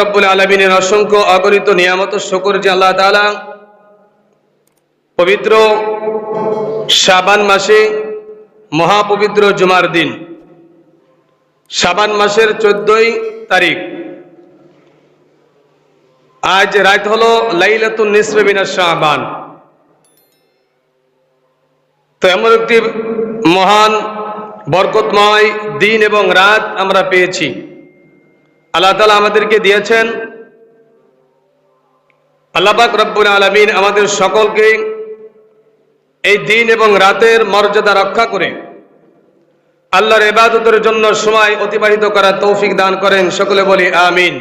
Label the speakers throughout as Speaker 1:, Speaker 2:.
Speaker 1: রব্বুল আলামিনের অসংখ্য অগণিত নিয়ামত শুকর যে আল্লাহ তাআলা পবিত্র শাবান মাসে মহাপবিত্র জুমার দিন শাবান মাসের 14 তারিখ আজ রাত হলো লাইলাতুন নিসফে মিনাশ শাবান। তো এমন একটি মহান বরকতময় দিন এবং রাত আমরা পেয়েছি, আল্লাহ তাআলা আমাদেরকে দিয়েছেন। আল্লাহ পাক রব্বুল আলামিন আমাদের সকলকে এই দিন এবং রাতের মর্যাদা রক্ষা করে আল্লাহর ইবাদতের জন্য সময় অতিবাহিত করার তৌফিক দান করেন। সকলে বলি আমিন।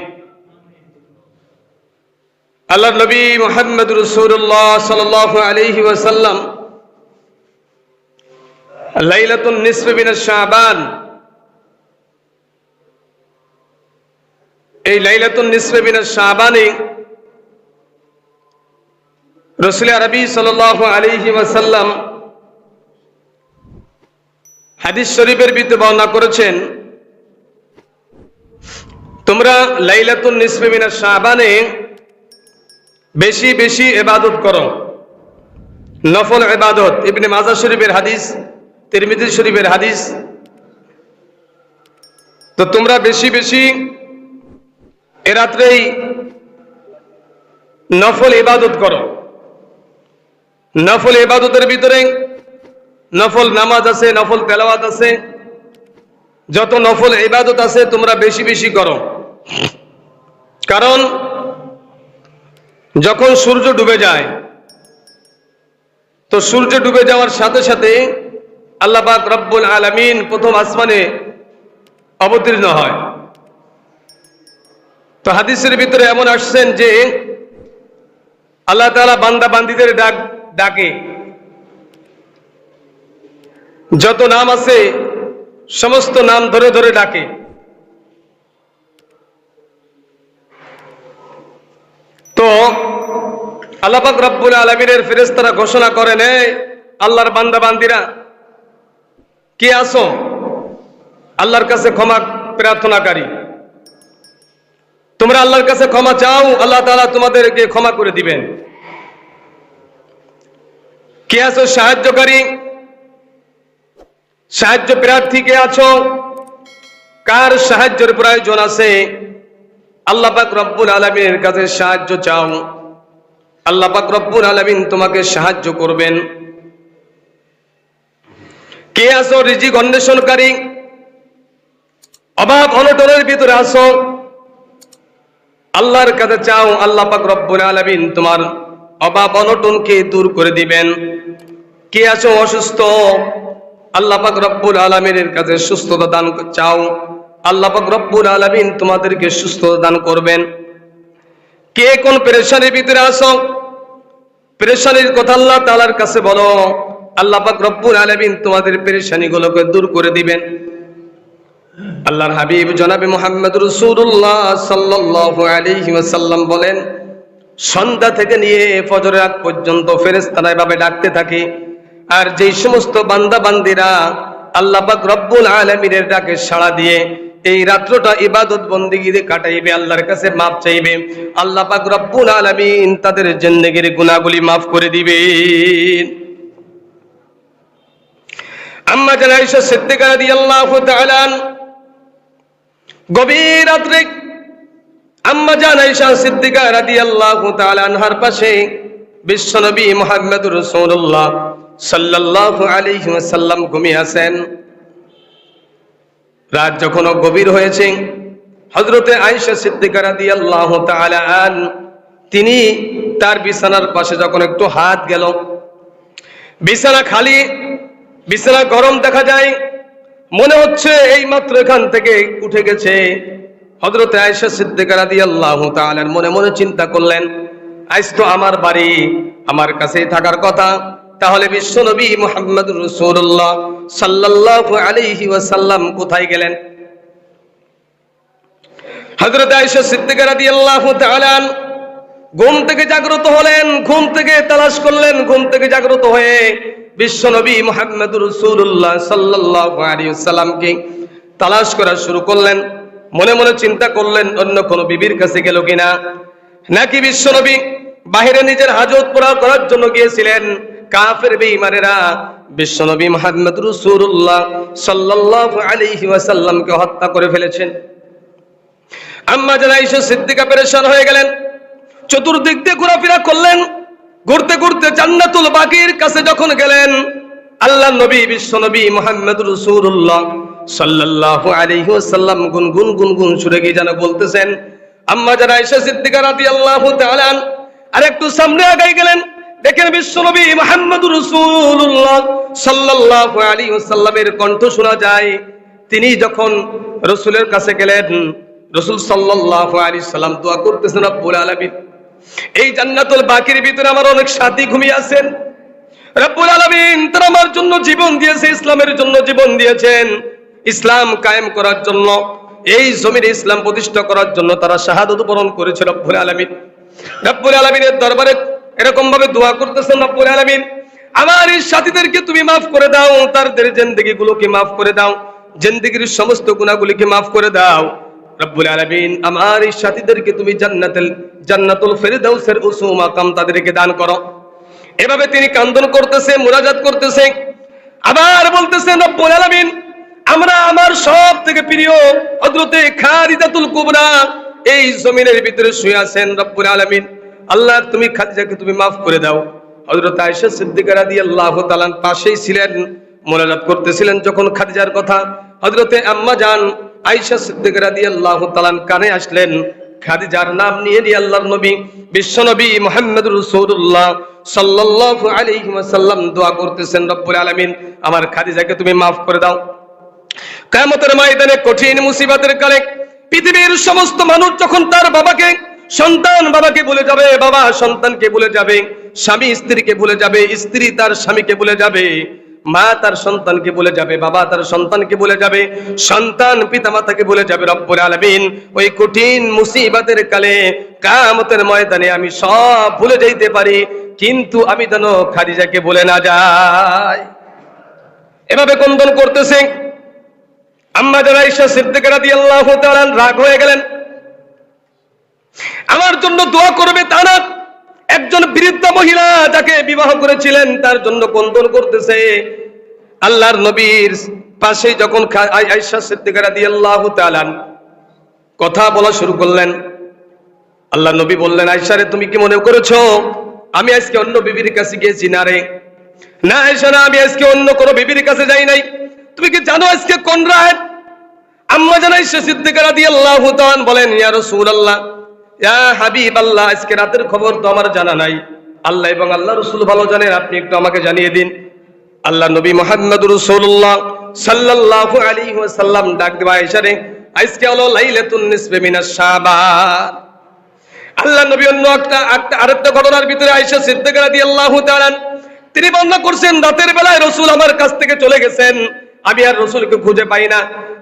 Speaker 1: আল্লাহর নবী মুহাম্মদুর রাসূলুল্লাহ সাল্লাল্লাহু আলাইহি ওয়াসাল্লাম লাইলাতুন নিসফে মিনাশ শাবান, এই লাইলাতুন নিসফে মিনাশ শাবানে রাসূল আরবি সাল্লাল্লাহু আলাইহি ওয়াসাল্লাম হাদিস শরীফের ভিতরে বর্ণনা করেছেন, তোমরা লাইলাতুন নিসফে মিনাশ শাবানে বেশি বেশি ইবাদত করো, নফল ইবাদত। ইবনে মাজাহ শরীফের হাদিস, তিরমিজি শরীফের হাদিস। তো তোমরা বেশি বেশি এ রাত্রেই নফল ইবাদত করো। নফল ইবাদতের ভিতরে নফল নামাজ আছে, নফল তেলাওয়াত আছে, যত নফল ইবাদত আছে তোমরা বেশি বেশি করো। কারণ যখন সূর্য ডুবে যায়, তো সূর্য ডুবে যাওয়ার সাথে সাথে আল্লাহ পাক রব্বুল আলামিন প্রথম আসমানে অবতীর্ণ হয়। তো হাদিসের ভিতরে এমন আসছেন যে আল্লাহ তাআলা বান্দা বান্দীদের ডাকে, যত নাম আছে সমস্ত নাম ধরে ধরে ডাকে। তো আল্লাহ পাক রব্বুল আলামিনের ফেরেশতারা ঘোষণা করেন, এই আল্লাহর বান্দা বান্দীরা কে আছো? আল্লাহর কাছে ক্ষমা প্রার্থনাকারী। তোমরা আল্লাহর কাছে ক্ষমা চাও, আল্লাহ তাআলা তোমাদেরকে ক্ষমা করে দিবেন। কে আছো সাহায্যকারী, সাহায্য প্রার্থী কে আছো? কার সাহায্যের প্রয়োজন আছে? আল্লাহ পাক রব্বুল আলামিনের কাছে সাহায্য চাও, আল্লাহ পাক রব্বুল আলামিন তোমাকে সাহায্য করবেন। কে আছো রিজিক অন্বেষণকারী, অভাব অনটনের ভিতরে আছো, আল্লাহর কাছে চাও, আল্লাহ পাক রব্বুল আলামিন তোমার অভাব অনটনকে দূর করে দিবেন। কে আছো অসুস্থ, আল্লাহ পাক রব্বুল আলামিনের কাছে সুস্থতা দান চাও, আল্লাহ পাক রব্বুল আলামিন তোমাদেরকে সুস্থতা দান করবেন। কে কোন পেরেশানির ভিতরে আছো, পেরেশানির কথা আল্লাহ তাআলার কাছে বলো, আল্লাহ পাক রব্বুল আলামিন তোমাদের পেরেশানিগুলোকে দূর করে দিবেন। আল্লাহর হাবিব জনাবে মুহাম্মদুর রাসূলুল্লাহ সাল্লাল্লাহু আলাইহি ওয়াসাল্লাম বলেন, সন্ধ্যা থেকে নিয়ে ফজরের আগ পর্যন্ত ফেরেশতারা এভাবে ডাকতে থাকে। আর যেই সমস্ত বান্দা বান্দীরা আল্লাহ পাক রব্বুল আলামিনের ডাকে সাড়া দিয়ে এই রাত্রটা ইবাদত বন্দেগীতে কাটাইবে, আল্লাহর কাছে মাফ চাইবে, আল্লাহ পাক রব্বুল আলামিন তাদের জিন্দেগীর গুনাহগুলি মাফ করে দিবেন। আম্মা জান আয়েশা সিদ্দিকা রাদিয়াল্লাহু তাআলা গভীর রাত্রে আম্মা জান আয়েশা সিদ্দিকা রাদিয়াল্লাহু তাআলা আনহার পাশে বিশ্বনবী মুহাম্মদুর রাসূলুল্লাহ সাল্লাল্লাহু আলাইহি ওয়াসাল্লাম ঘুমিয়ে আছেন। রাত যখন গভীর হয়েছে, হযরতে আয়েশা সিদ্দিকা রাদিয়াল্লাহু তাআলা তিনি তার বিছানার পাশে যখন একটু হাত গেল, বিছানা খালি, বিছানা গরম দেখা যায়, মনে হচ্ছে এই মাত্র এখান থেকে উঠে গেছে। হযরতে আয়েশা সিদ্দিকা রাদিয়াল্লাহু তাআলা মনে মনে চিন্তা করলেন, আজ তো আমার বাড়ি, আমার কাছেই থাকার কথা, তাহলে বিশ্বনবী মুহাম্মদুর রাসূলুল্লাহ সাল্লাল্লাহু আলাইহি ওয়াসাল্লাম কোথায় গেলেন? হযরত আয়েশা সিদ্দিকা রাদিয়াল্লাহু তাআলা ঘুম থেকে জাগ্রত হলেন, ঘুম থেকে তালাশ করলেন, ঘুম থেকে জাগ্রত হয়ে বিশ্বনবী মুহাম্মদুর রাসূলুল্লাহ সাল্লাল্লাহু আলাইহি ওয়াসাল্লামকে তালাশ করা শুরু করলেন। মনে মনে চিন্তা করলেন অন্য কোনো বিবির কাছে গেল কিনা, নাকি বিশ্বনবী বাহিরে নিজের হাজত পুরা করার জন্য গিয়েছিলেন। কাফের বেঈমানেরা বিশ্বনবী মুহাম্মদ রাসূলুল্লাহ সাল্লাল্লাহু আলাইহি ওয়াসাল্লামকে হত্যা করে ফেলেছেন। আম্মা জান আয়েশা সিদ্দিকা পেরেশান হয়ে গেলেন, চতুর্দিক দিয়ে ঘোরাফেরা করলেন। ঘুরতে ঘুরতে জান্নাতুল বাকির কাছে যখন গেলেন, আল্লাহর নবী বিশ্বনবী মুহাম্মদ রাসূলুল্লাহ সাল্লাল্লাহু আলাইহি ওয়াসাল্লাম গুনগুন গুনগুন সুরে গিয়ে যেন বলতেছেন। আম্মা জান আয়েশা সিদ্দিকা রাদিয়াল্লাহু তাআলা আর একটু সামনে আগাই গেলেন, দেখেন বিশ্বনবী মুহাম্মদ রাসূলুল্লাহ সাল্লাল্লাহু আলাইহি ওয়াসাল্লামের কণ্ঠ শোনা যায়। তিনি যখন রাসূলের কাছে গেলেন, রাসূল সাল্লাল্লাহু আলাইহি সাল্লাম দোয়া করতেছেন, রব্বুল আলামিন এই জান্নাতুল বাকির ভিতরে আমার অনেক সাথী ঘুমিয়ে আছেন। রব্বুল আলামিন তারা আমার জন্য জীবন দিয়েছে, ইসলামের জন্য জীবন দিয়েছেন। ইসলাম কায়েম করার জন্য, এই জমিনে ইসলাম প্রতিষ্ঠা করার জন্য তারা শাহাদাত বরণ করেছে। রব্বুল আলামিনের দরবারে এরকম ভাবে দোয়া করতেছেন, রব্বুল আলামিন আমার এই সাথীদেরকে তুমি মাফ করে দাও, তাদের জিন্দেগি গুলোকে মাফ করে দাও, জিন্দেগির সমস্ত গুনাহগুলোকে মাফ করে দাও। রব্বুল আলামিন আমার এই সাথীদেরকে তুমি জান্নাতুল ফেরদাউসের উঁচু মাকাম তাদেরকে দান করো। এভাবে তিনি কান্দন করতেছে, মুনাজাত করতেছে, আবার বলতেছেন, রব্বুল আলামিন আমরা আমার সব থেকে প্রিয় হযরতে খাদিজাতুল কুবরা এই জমিনের ভিতরে শুয়ে আছেন। রব্বুল আলামিন আল্লাহ তুমি খাদিজাকে তুমি মাফ করে দাও। হযরত আয়েশা সিদ্দিকা রাদিয়াল্লাহু তাআলা পাশেই ছিলেন, মুনাজাত করতেছিলেন। যখন খাদিজার কথা হযরতে আম্মা জান আয়েশা সিদ্দিকা রাদিয়াল্লাহু তাআলা কানে আসলেন, খাদিজার নাম নিয়ে আল্লাহর নবী বিশ্বনবী মুহাম্মদুর রাসূলুল্লাহ সাল্লাল্লাহু আলাইহি ওয়াসাল্লাম দোয়া করতেছেন, রব্বুল আলামিন আমার খাদিজাকে তুমি মাফ করে দাও। কিয়ামতের ময়দানে কঠিন মুসিবতের কালে পৃথিবীর সমস্ত মানুষ যখন তার বাবাকে, সন্তান বাবাকে ভুলে যাবে, বাবা সন্তানকে ভুলে যাবে, স্বামী স্ত্রীকে ভুলে যাবে, স্ত্রী তার স্বামীকে ভুলে যাবে, মা তার সন্তানকে ভুলে যাবে, বাবা তার সন্তানকে ভুলে যাবে, সন্তান পিতামাতাকে ভুলে যাবে। রব্বুল আলামিন ওই কঠিন মুসিবতের কালে কিয়ামতের ময়দানে আমি সব ভুলে যাইতে পারি, কিন্তু আমি যেন খাদিজাকে ভুলে না যাই। এভাবে কন্দন করতেছে। আম্মা জান আয়েশা সিদ্দিকা রাদিয়াল্লাহু তাআলা রাগ হয়ে গেলেন, আমার জন্য দোয়া করবে তা না, একজন বৃদ্ধা মহিলা যাকে বিবাহ করেছিলেন তার জন্য কন্দন করতেছে। আল্লাহর নবীর পাশে যখন আয়েশা সিদ্দিকা রাদিয়াল্লাহু তাআলা কথা বলা শুরু করলেন, আল্লাহর নবী বললেন, আয়েশা রে তুমি কি মনে করেছো আমি আজকে অন্য বিবির কাছে গিয়েছি? না রে, না আয়েশা না, আমি আজকে অন্য কোনো বিবির কাছে যাই নাই। তুমি কি জানো আজকে কোন রাত? আম্মা জান আয়েশা সিদ্দিকা রাদিয়াল্লাহু তাআলা বলেন, ইয়া রাসূলুল্লাহ, ইয়া হাবিবাল্লাহ, আজকে রাতের খবর তো আমার জানা নাই, আল্লাহ এবং আল্লাহ রাসূল ভালো জানেন, আপনি একটু আমাকে জানিয়ে দিন। আল্লাহ নবী মুহাম্মদুর রাসূলুল্লাহ সাল্লাল্লাহু আলাইহি ওয়াসাল্লাম ডাক দিবা, আয়েশা রে আজকে হলো লাইলাতুন নিসফি মিনাশ শাবান। আল্লাহ নবী অন্য আরেকটা ঘটনার ভিতরে আয়েশা সিদ্দিকা রাদিয়াল্লাহু তাআলা তিনি বর্ণনা করছেন, রাতের বেলায় রাসূল আমার কাছ থেকে চলে গেছেন, আমি আর রাসূলকে খুঁজে পাই না,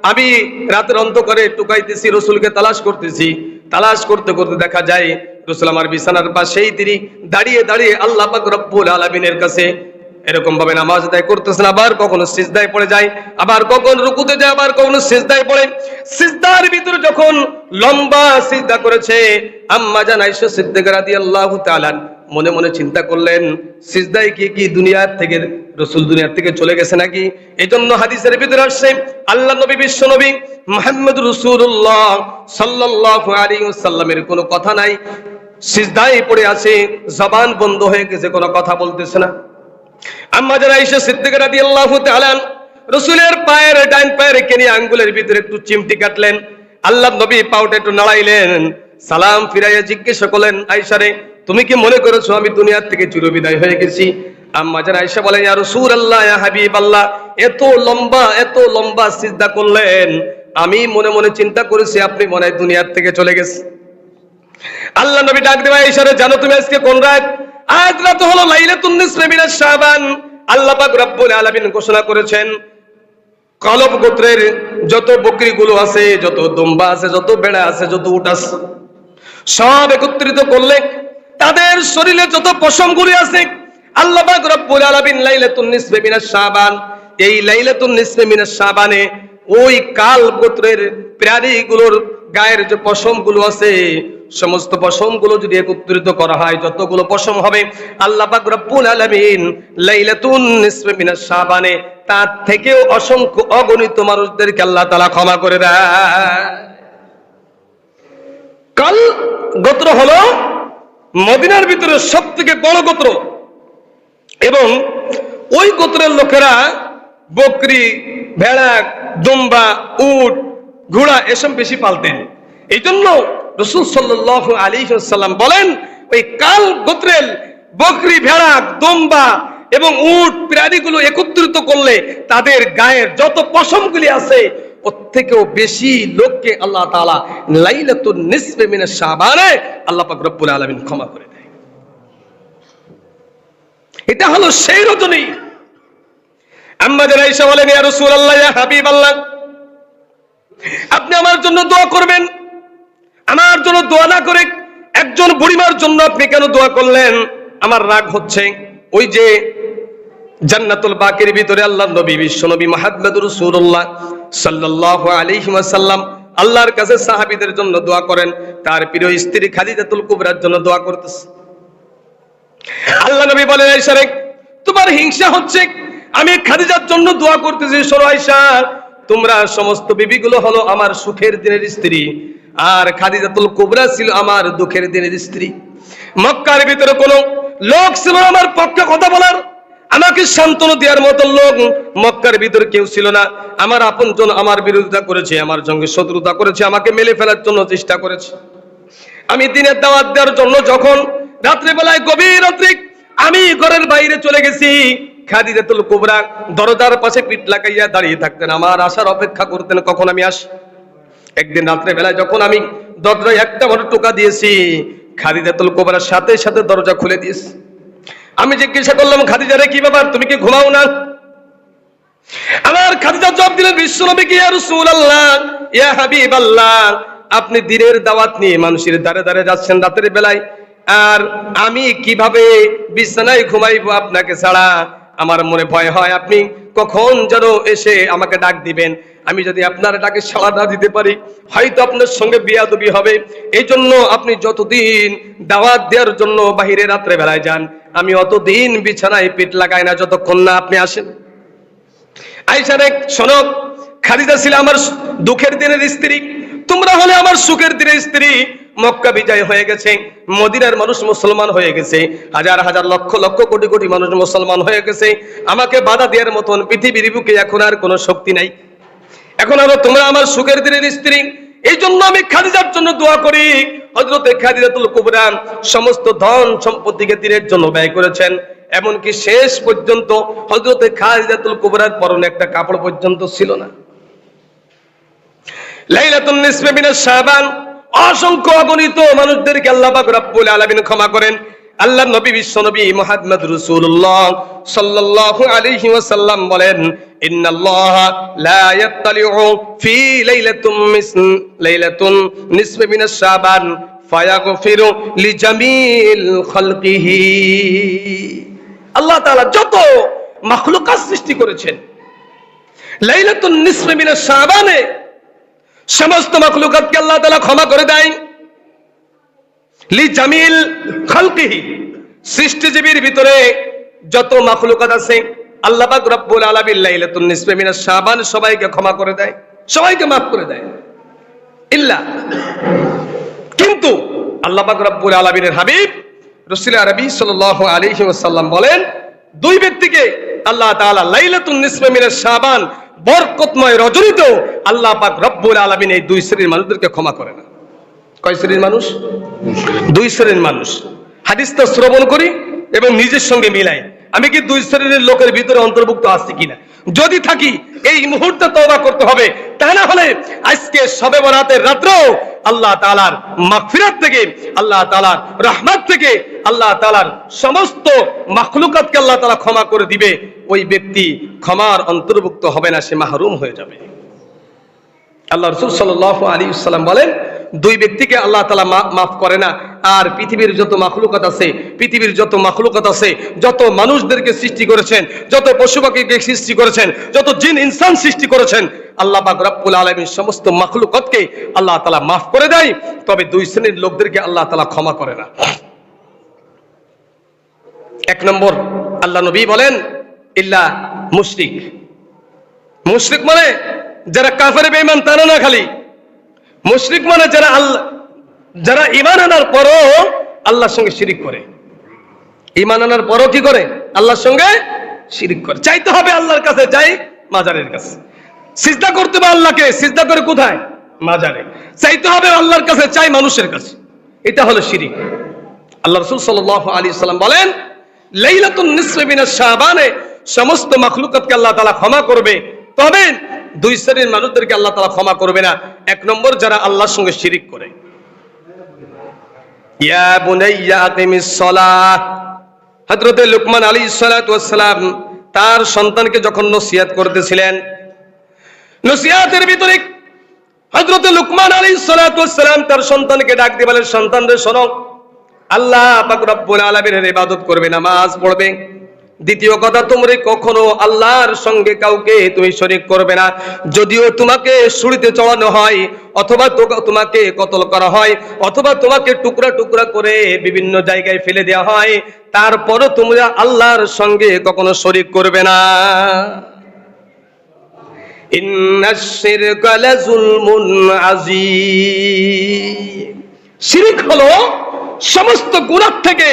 Speaker 1: আমি রাতের অন্ধকারে টুকাইতেছি, রাসূলকে তালাশ করতেছি, তালাশ করতে করতে দেখা যায় রাসূল আমার বিছানার পাশেই তিনি দাঁড়িয়ে দাঁড়িয়ে আল্লাহ পাক রব্বুল আলামিনের কাছে এরকম ভাবে নামাজ আদায় করতেছেন, আবার কখনো সিজদায় পড়ে যায়, আবার কখনো রুকুতে যায়, আবার কখনো সিজদায় পড়ে। সিজদার ভিতরে যখন লম্বা সিজদা করেছে, আম্মা জান আয়েশা সিদ্দিকা রাদিয়াল্লাহু তাআলা মনে মনে চিন্তা করলেন, সিজদায় কি দুনিয়ার থেকে রাসূল দুনিয়ার থেকে চলে গেছে নাকি? এজন্য হাদিসের ভিতরে আসছে আল্লাহ নবী বিশ্ব নবী মুহাম্মদুর রাসূলুল্লাহ সাল্লাল্লাহু আলাইহি ওয়াসাল্লামের কোনো কথা নাই, সিজদায় পড়ে আছে, জবান বন্ধ হয়ে গেছে, কোনো কথা বলতেছে না। আম্মা জান আয়েশা সিদ্দিকা রাদিয়াল্লাহু তাআলা রাসূলের পায়ের ডান পায়ের কেনি আঙ্গুলের ভিতরে একটু চিমটি কাটলেন, আল্লাহর নবী পাউটা একটু নাড়াইলেন, সালাম ফিরাইয়া জিজ্ঞাসা করলেন, আয়েশা রে তুমি কি মনে করেছো আমি দুনিয়ার থেকে চিরবিদায় হয়ে গেছি? আম্মা জান আয়েশা বলেন, ইয়া রাসূলুল্লাহ, ইয়া হাবিবাল্লাহ, এত লম্বা সিজদা করলেন, আমি মনে মনে চিন্তা করেছি আপনি মনে হয় দুনিয়ার থেকে চলে গেছেন। আল্লাহ নবী ডাক দেওয়া, আয়েশা রে জানো তুমি আজকে কোন রাত? আজ রাত হলো লাইলাতুন নিসফি মিনাশ শাবান। আল্লাহ পাক রব্বুল আলামিন ঘোষণা করেছেন, কলব গোত্রের যত বকরিগুলো আছে, যত দুম্বা আছে, যত বেড়া আছে, যত উট আছে, সব একত্রিত করলে তাদের শরীরে যত পশমগুলি আছে, আল্লাহ পাক রব্বুল আলামিন লাইলাতুন নিসফি মিনাশ শাবান, এই লাইলাতুন নিসফি মিনাশ শাবানে ওই কাল গোত্রের প্রাণীগুলোর গায়ের যে পশমগুলো আছে, সমস্ত পশমগুলো যদি একত্রিত করা হয়, যতগুলো পশম হবে আল্লাহ পাক রব্বুল আলামিন লাইলাতুন নিসফে মিনাশ শাবানে তার থেকেও অসংখ্য অগণিত মানুষদেরকে আল্লাহ তাআলা ক্ষমা করে দেয়। কাল গোত্র হলো মদিনার ভিতরে সবথেকে বড় গোত্র, এবং ওই গোত্রের লোকেরা বকরি, ভেড়া, দুম্বা, উট, ঘোড়া এসব বেশি পালতেন। এই জন্য রাসূল সাল্লাল্লাহু আলাইহি ওয়াসাল্লাম বলেন, ওই কাল গোত্রের বকরি, ভেড়া, দুম্বা এবং উট প্রাণীগুলো একত্রিত করলে তাদের গায়ের যত পশমগুলি আছে ওর থেকেও বেশি লোককে আল্লাহ তাআলা লাইলাতুন নিসফে মিনাশ শাবানে আল্লাহ পাক রব্বুল আলামিন ক্ষমা করে দেয়। এটা হলো সেই রজনী। আম্মা জান আয়েশা বলেন, ইয়া রাসূলুল্লাহ, ইয়া হাবিবাল্লাহ, আপনি আমার জন্য দোয়া করবেন। আমার জন্য দোয়া না করে একজন বুড়িমার জন্য আপনি কেন দোয়া করলেন? আমার রাগ হচ্ছে। ওই যে জান্নাতুল বাকির ভিতরে আল্লাহর নবী বিশ্বনবী মুহাম্মদুর রাসূলুল্লাহ সাল্লাল্লাহু আলাইহি ওয়াসাল্লাম আল্লাহর কাছে সাহাবীদের জন্য দোয়া করেন, তার প্রিয় স্ত্রী খাদিজাতুল কুবরার জন্য দোয়া করতেছে। আল্লাহ নবী বলেন, আয়েশা রে, তোমার হিংসা হচ্ছে, আমি খাদিজার জন্য দোয়া করতেছি। শোনো আয়েশা, তোমরা সমস্ত বিবিগুলো হলো আমার সুখের দিনের স্ত্রী, আর খাদিজাতুল কুবরা ছিল আমার দুঃখের দিনের স্ত্রী। মক্কার ভিতরে কোনো লোক ছিল আমার পক্ষে কথা বলার, আমাকে সান্ত্বনা দেওয়ার মতো লোক মক্কার ভিতরে কেউ ছিল না। আমার আপনজন আমার বিরোধিতা করেছে, আমার সঙ্গে শত্রুতা করেছে, আমাকে মেলে ফেলার জন্য চেষ্টা করেছে। আমি দিনের দাওয়াত দেওয়ার জন্য যখন রাত্রে বেলায় গভীর রাত্রে আমি ঘরের বাইরে চলে গেছি, খাদিজাতুল কুবরা দরজার পাশে পিঠ লাগাইয়া দাঁড়িয়ে থাকতেন, আমার আসার অপেক্ষা করতেন কখন আমি আসি। একদিন রাত্রে বেলায় যখন আমি দরজায় একটা বড় টোকা দিয়েছি, খাদিজাতুল কুবরার সাথে সাথে দরজা খুলে দিয়েছে। আমি জিজ্ঞাসা করলাম, খাদিজা রে, কি ব্যাপার, তুমি কি ঘুমাও না? আমার খাদিজা জবাব দিলেন, বিশ্বনবী কি, ইয়া রাসূলুল্লাহ, ইয়া হাবিবাল্লাহ, আপনি দিনের দাওয়াত নিয়ে মানুষের দ্বারে দ্বারে যাচ্ছেন রাতের বেলায়, আর আমি কিভাবে বিছানায় ঘুমাইবো আপনাকে ছাড়া? আমার মনে ভয় হয় আপনি কখন যেন এসে আমাকে ডাক দিবেন, আমি যদি আপনার ডাকে সাড়া না দিতে পারি হয়তো আপনার সঙ্গে বিয়াদবি হবে। এই জন্য আপনি যতদিন দাওয়াত দেওয়ার জন্য বাহিরে রাত্রে বেলায় যান, আমি অতদিন বিছানায় পিঠ লাগাই না যতক্ষণ না আপনি আসেন। আয়েশা রে, শোনো, খাদিজা ছিল আমার দুঃখের দিনের স্ত্রী, তোমরা হলে আমার সুখের দিনের স্ত্রী। মক্কা বিজয় হয়ে গেছে, মদিনার মানুষ মুসলমান হয়ে গেছে, হাজার হাজার লক্ষ লক্ষ কোটি কোটি মানুষ মুসলমান হয়ে গেছে। আমাকে বাধা দেওয়ার মতন পৃথিবীর বুকে এখন আর কোনো শক্তি নাই। এখন আরো তোমরা আমার সুখের দিনের স্ত্রী, এই জন্য আমি খাদিজার জন্য দোয়া করি। হযরতে খাদিজাতুল কুবরা সমস্ত ধন সম্পত্তিকে দিনের জন্য ব্যয় করেছেন, এমনকি শেষ পর্যন্ত হযরতে খাদিজাতুল কুবরার পরনে একটা কাপড় পর্যন্ত ছিল না। লাইলাতুন নিসফে মিনাশ শাবান অসংখ্য অগণিত মানুষদেরকে আল্লাহ পাক রব্বুল আলামিন ক্ষমা করেন। আল্লাহর নবী বিশ্বনবী মুহাম্মদ রাসূলুল্লাহ সাল্লাল্লাহু আলাইহি ওয়াসাল্লাম বলেন, ইন্নাল্লাহা লা ইয়াত্তালিউ ফি লাইলাতুন নিসফি মিনাশ শাবান ফায়াগফিরু লিজামিল খালকিহি। আল্লাহ তাআলা যত মাখলুকাত সৃষ্টি করেছেন, লাইলাতুন নিসফি মিনাশ শাবানে সমস্ত মাখলুকাতকে আল্লাহ তাআলা ক্ষমা করে দেয়। লিজামিল খালকিহি, সৃষ্টিজীবীর ভিতরে যত মাখলুকাত আছে আল্লাহ পাক রব্বুল আলামিন লাইলাতুন নিসফি মিনাশ শাবান সবাইকে ক্ষমা করে দেয়, সবাইকে মাফ করে দেয়। কিন্তু আল্লাহ পাক রব্বুল আলামিনের হাবিব রাসূল আরবি সাল্লাল্লাহু আলাইহি ওয়াসাল্লাম বলেন, দুই ব্যক্তিকে আল্লাহ তাআলা লাইলাতুন নিসফি মিনাশ শাবান বরকতময় রজনীতেও আল্লাহ পাক রব্বুল আলামিন এই দুই শ্রেণীর মানুষদেরকে ক্ষমা করে না। কয় শ্রেণীর মানুষ? দুই শ্রেণীর মানুষ। হাদিসটা শ্রবণ করি এবং নিজের সঙ্গে মিলাই, আমি কি দুই শ্রেণীর লোকের ভিতরে অন্তর্ভুক্ত আছি কিনা। যদি থাকি এই মুহূর্তে তওবা করতে হবে, তা না হলে আজকে শবে বরাতের রাত্রেও আল্লাহ তাআলার মাগফিরাত থেকে, আল্লাহ তাআলার রহমত থেকে, আল্লাহ তাআলার সমস্ত মাখলুকাতকে আল্লাহ তাআলা ক্ষমা করে দিবে। ওই ব্যক্তি ক্ষমার অন্তর্ভুক্ত হবে না, সে মাহরুম হয়ে যাবে। আল্লাহ রাসূল সাল্লাল্লাহু আলাইহি ওয়াসাল্লাম বলেন, দুই ব্যক্তিকে আল্লাহ তাআলা মাফ করে না, আর পৃথিবীর যত মাখলুকাত আছে, পৃথিবীর যত মাখলুকাত আছে, যত মানুষদেরকে সৃষ্টি করেছেন, যত পশু পাখিকে সৃষ্টি করেছেন, যত জিন ইনসান সৃষ্টি করেছেন, আল্লাহ পাক রব্বুল আলামিন সমস্ত মাখলুকাতকে আল্লাহ তাআলা মাফ করে দেয়। তবে দুই শ্রেণীর লোকদেরকে আল্লাহ তাআলা ক্ষমা করে না। এক নম্বর, আল্লাহ নবী বলেন ইল্লা মুশরিক। মুশরিক মানে যারা কাফের বেঈমান তারা না, খালি মুশরিক মানে যারা ঈমান আনার পরও আল্লাহর সঙ্গে শিরিক করে। ঈমান আনার পরও কি করে? আল্লাহর সঙ্গে শিরিক করে। চাইতে হবে আল্লাহর কাছে, চাই মাজারের কাছে। সিজদা করতে হবে আল্লাহকে, সিজদা করে কোথায়? মাজারে। চাইতে হবে আল্লাহর কাছে, চাই মানুষের কাছে। এটা হলো শিরিক। আল্লাহ রাসূল সাল্লাল্লাহু আলাইহি সাল্লাম বলেন লাইলাতুন নিসফি মিনাশ শাবানে সমস্ত মাখলুকাতকে আল্লাহ তাআলা ক্ষমা করবে, তবে দুই শ্রেণীর মানুষদেরকে আল্লাহ তাআলা ক্ষমা করবে না। এক নম্বর, যারা আল্লাহর সঙ্গে শিরিক করে। ইয়া বুনাইয়া আকিমিস সালাহ, হযরত লুকমান আলাইহিস সালাতু ওয়াস সালাম তার সন্তানকে যখন নসিহত করতেছিলেন, নসিহতের ভিতরে হযরত লুকমান আলাইহিস সালাতু ওয়াস সালাম তার সন্তানকে ডাক দিয়ে বলেন, সন্তান রে শোনো, আল্লাহ পাক রব্বুল আলামিনের ইবাদত করবে, নামাজ পড়বে। দ্বিতীয় কথা, তোমরা কখনো আল্লাহর সঙ্গে কাউকে তুমি শরীক করবে না। যদিও তোমাকে ছুরিতে চড়ানো হয়, অথবা তোমাকে কতল করা হয়, অথবা তোমাকে টুকরা টুকরা করে বিভিন্ন জায়গায় ফেলে দেওয়া হয়, তারপরও তোমরা আল্লাহর সঙ্গে কখনো শরীক করবে না। ইন্নাশ শিরকা লাযুলমুন আযীম। শিরিক হলো সমস্ত গুনাহ থেকে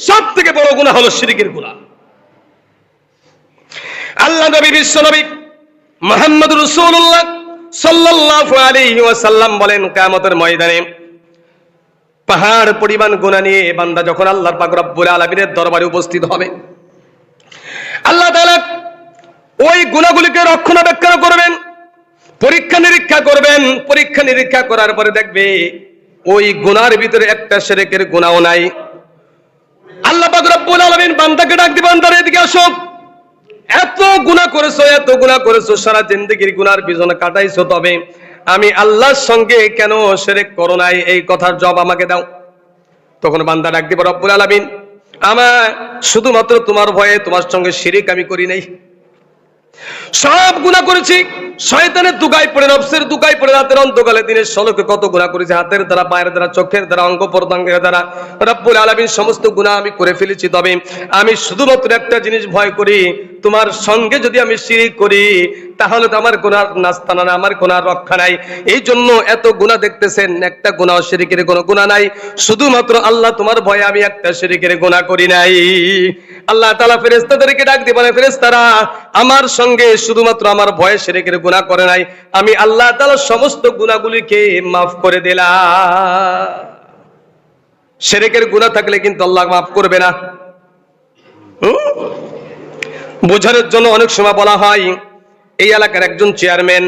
Speaker 1: সবথেকে বড় গুনাহ হলো শিরকের গুনাহ। আল্লাহ নবী বিশ্ব নবী মুহাম্মদ রাসূলুল্লাহ সাল্লাল্লাহু আলাইহি ওয়াসাল্লাম বলেন, কিয়ামতের ময়দানে পাহাড় পরিমাণ গুনাহ নিয়ে বান্দা যখন আল্লাহ পাক রব্বুল আলামিনের দরবারে উপস্থিত হবে, আল্লাহ তাআলা ওই গুনাহগুলিকে রক্ষণাবেক্ষণ করবেন, পরীক্ষা নিরীক্ষা করবেন। পরীক্ষা নিরীক্ষা করার পরে দেখবে ওই গুনার ভিতরে একটা শিরকের গুনাহও নাই। আল্লাহ পাক রব্বুল আলামিন বান্দাকে ডাক দিবেন, বান্দা এদিকে আসো, এত গুনাহ করেছো, এত গুনাহ করেছো, সারা জিন্দেগির গুনার পিছনে কাটাইছো, তবে আমি আল্লাহর সঙ্গে কেন শিরক করো নাই, এই কথার জবাব আমাকে দাও। তখন বান্দা ডাক দিবে, রব্বুল আলামিন, আমার শুধুমাত্র তোমার ভয়ে তোমার সঙ্গে শিরক আমি করি নাই। সব গুনাহ করেছি, শয়তানের দুগায় পড়ে, নফসের দুগায় পড়ে, রাতের অন্ধকারে দিনের ষোলকে কত গুনাহ করেছি, হাতের দ্বারা, পায়ের দ্বারা, চোখের দ্বারা, অঙ্গ প্রত্যঙ্গের দ্বারা। রব্বুল আলামিন সমস্ত গুনাহ আমি করে ফেলেছি, তবে আমি শুধুমাত্র একটা জিনিস ভয় করি, তোমার সঙ্গে যদি আমি শিরক করি তাহলে তো আমার গুনার নাস্তানা না, আমার গুনার রক্ষা নাই। এই জন্য এত গুনাহ দেখতেছেন, একটা গুনাহ শিরকের কোনো গুনাহ নাই, শুধুমাত্র আল্লাহ তোমার ভয়ে আমি একটা শিরকের গুনাহ করি নাই। আল্লাহ তাআলা ফেরেশতাদেরকে ডাক দিয়ে বলে, ফেরেশতারা আমার সঙ্গে শুধুমাত্র আমার ভয়ে শিরকের গুনাহ করে নাই, আমি আল্লাহ তাআলা সমস্ত গুনাহগুলিকে মাফ করে দিলাম। শিরকের গুনাহ থাকলে কিন্তু আল্লাহ মাফ করবে না। বোঝানোর জন্য অনেক সময় বলা হয় এই এলাকার একজন চেয়ারম্যান,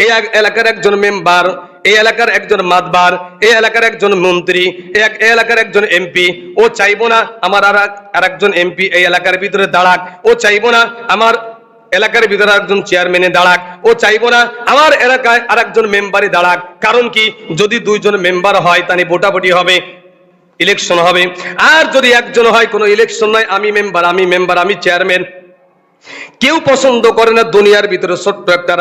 Speaker 1: এই এলাকার একজন মেম্বার, এই এলাকার একজন মাতবার, এই এলাকার একজন মন্ত্রী, এই এলাকার একজন এমপি, ও চাইবো না আমার আর একজন এমপি এই এলাকার ভিতরে দাঁড়াক, ও চাইবো না আমার এলাকার ভিতরে একজন চেয়ারম্যানে দাঁড়াক, ও চাইবো না আমার এলাকায় আর একজন মেম্বারই দাঁড়াক। কারণ কি, যদি দুইজন মেম্বার হয় তাহলে ভোটাভুটি হবে, ইলেকশন হবে। আর যদি একজন হয়, কোনো ইলেকশন নয়, আমি মেম্বার, আমি মেম্বার, আমি চেয়ারম্যান। কেউ পছন্দ করে না দুনিয়ার ভিতরে ছোট্ট একটা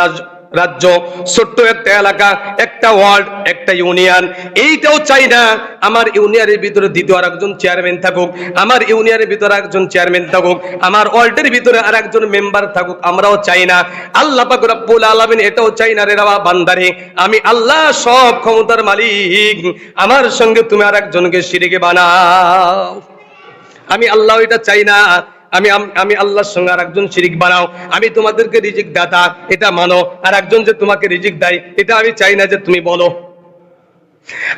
Speaker 1: রাজ্য, ছোট্ট একটা এলাকা, একটা ওয়ার্ড, একটা ইউনিয়ন, এইটাও চাই না আমার ইউনিয়নের ভিতরে দ্বিতীয় আর একজন চেয়ারম্যান থাকুক, আমার ইউনিয়নের ভিতরে একজন চেয়ারম্যান থাকুক, আমার ওয়ার্ডের ভিতরে আর একজন মেম্বার থাকুক, আমরাও চাই না। আল্লাহ পাক রব্বুল আলামিন এটাও চাই না রে বান্দারে, আমি আল্লাহ সব ক্ষমতার মালিক, আমার সঙ্গে তুমি আর একজনকে শিরকে বানাও, আমি আল্লাহ এটা চাই না। আমি আল্লাহর সঙ্গে আর একজন শিরিক বানাও, আমি তোমাদেরকে রিজিক দাতা এটা মানো, আর একজন যে তোমাকে রিজিক দেয় এটা আমি চাই না যে তুমি বলো।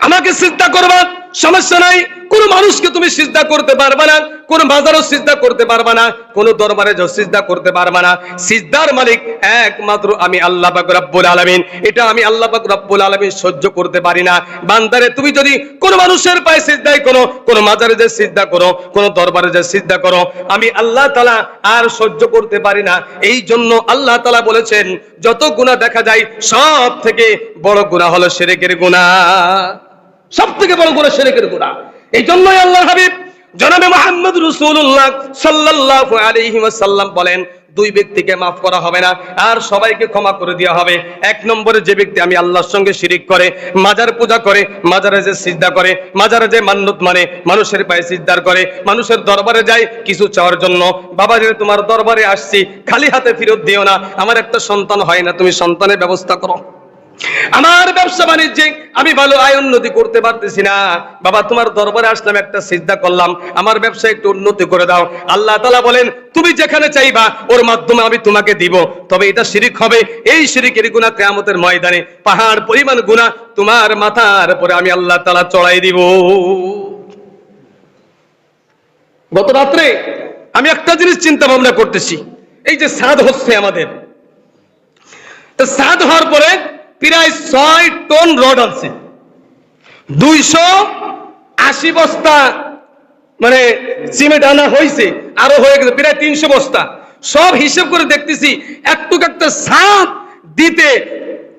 Speaker 1: আমাকে সিজদা করবা, সমস্যা নাই, কোন মানুষকে তুমি সিজদা করতে পারবা না, কোন বাজারও সিজদা করতে পারবা না, কোন দরবারে যাও সিজদা করতে পারবা না। সিজদার মালিক একমাত্র আমি আল্লাহ পাক রব্বুল আলামিন, এটা আমি আল্লাহ পাক রব্বুল আলামিন সহ্য করতে পারি না। বান্দারে তুমি যদি কোন মানুষের পায়ে সিজদাই করো, কোন মাজারে যে সিজদা করো, কোন দরবারে যে সিজদা করো, আমি আল্লাহ তাআলা আর সহ্য করতে পারি না। এই জন্য আল্লাহ তাআলা বলেছেন যত গুনাহ দেখা যায় সব থেকে বড় গুনাহ হলো শিরকের গুনাহ। সব থেকে বড় গুনাহ শিরকের গুনাহ। এই জন্যই আল্লাহর হাবিব জনাবে মুহাম্মদ রাসূলুল্লাহ সাল্লাল্লাহু আলাইহি ওয়াসাল্লাম বলেন, দুই ব্যক্তিকে মাফ করা হবে না আর সবাইকে ক্ষমা করে দেওয়া হবে। এক নম্বরে যে ব্যক্তি আমি আল্লাহর সঙ্গে শিরিক করে, মাজার পূজা করে, মাজারে যে সিজদা করে, মাজারে যে মান্নত মানে, মানুষের পায়ে সিজদার করে, মানুষের দরবারে যায় কিছু চাওয়ার জন্য, বাবা যে তোমার দরবারে আসছি, খালি হাতে ফেরত দিও না, আমার একটা সন্তান হয় না, তুমি সন্তানের ব্যবস্থা করো। আমার ব্যবসা বাণিজ্যে আমি ভালো আয় উন্নতি করতে পারতেছি না, বাবা তোমার দরবারে আসলাম, একটা সিজদা করলাম, আমার ব্যবসা একটু উন্নতি করে দাও। আল্লাহ তাআলা বলেন, তুমি যেখানে চাইবা ওর মাধ্যমে আমি তোমাকে দিব। তবে এটা শিরিক হবে। এই শিরিকের গুনাহ কিয়ামতের ময়দানে পাহাড় পরিমাণ গুনাহ তোমার মাথার উপরে আমি আল্লাহ তাআলা চড়াই দিব। গত রাত্রে আমি একটা জিনিস চিন্তা ভাবনা করতেছি, এই যে সাদ হচ্ছে আমাদের, তো সাদ হওয়ার পরে প্রায় 6 টন রড আছে, 280 বস্তা মানে সিমেন্ট আনা হয়েছে, আরো হয়ে গেছে প্রায় 300 বস্তা। সব হিসাব করে দেখতেছি একটুক একটা ছাদ দিতে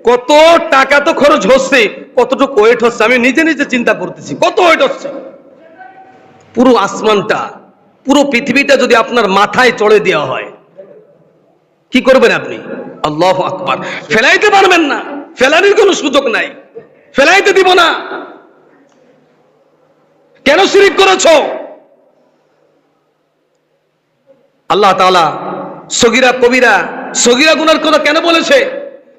Speaker 1: কত টাকা তো খরচ হচ্ছে, কতটুকু ওয়েট হচ্ছে, আমি নিজে নিজে চিন্তা করতেছি কত ওয়েট হচ্ছে। পুরো আসমানটা, পুরো পৃথিবীটা যদি আপনার মাথায় চড়ে দেওয়া হয়, কি করবেন আপনি? আল্লাহু আকবার। ফেলাইতে পারবেন না, ফেলানোর কোনো সুযোগ নাই, ফেলাইতে দিব না। কেন শিরক করেছো? আল্লাহ তাআলা সগীরা কবিরা, সগীরা গুনার কথা কেন বলেছে?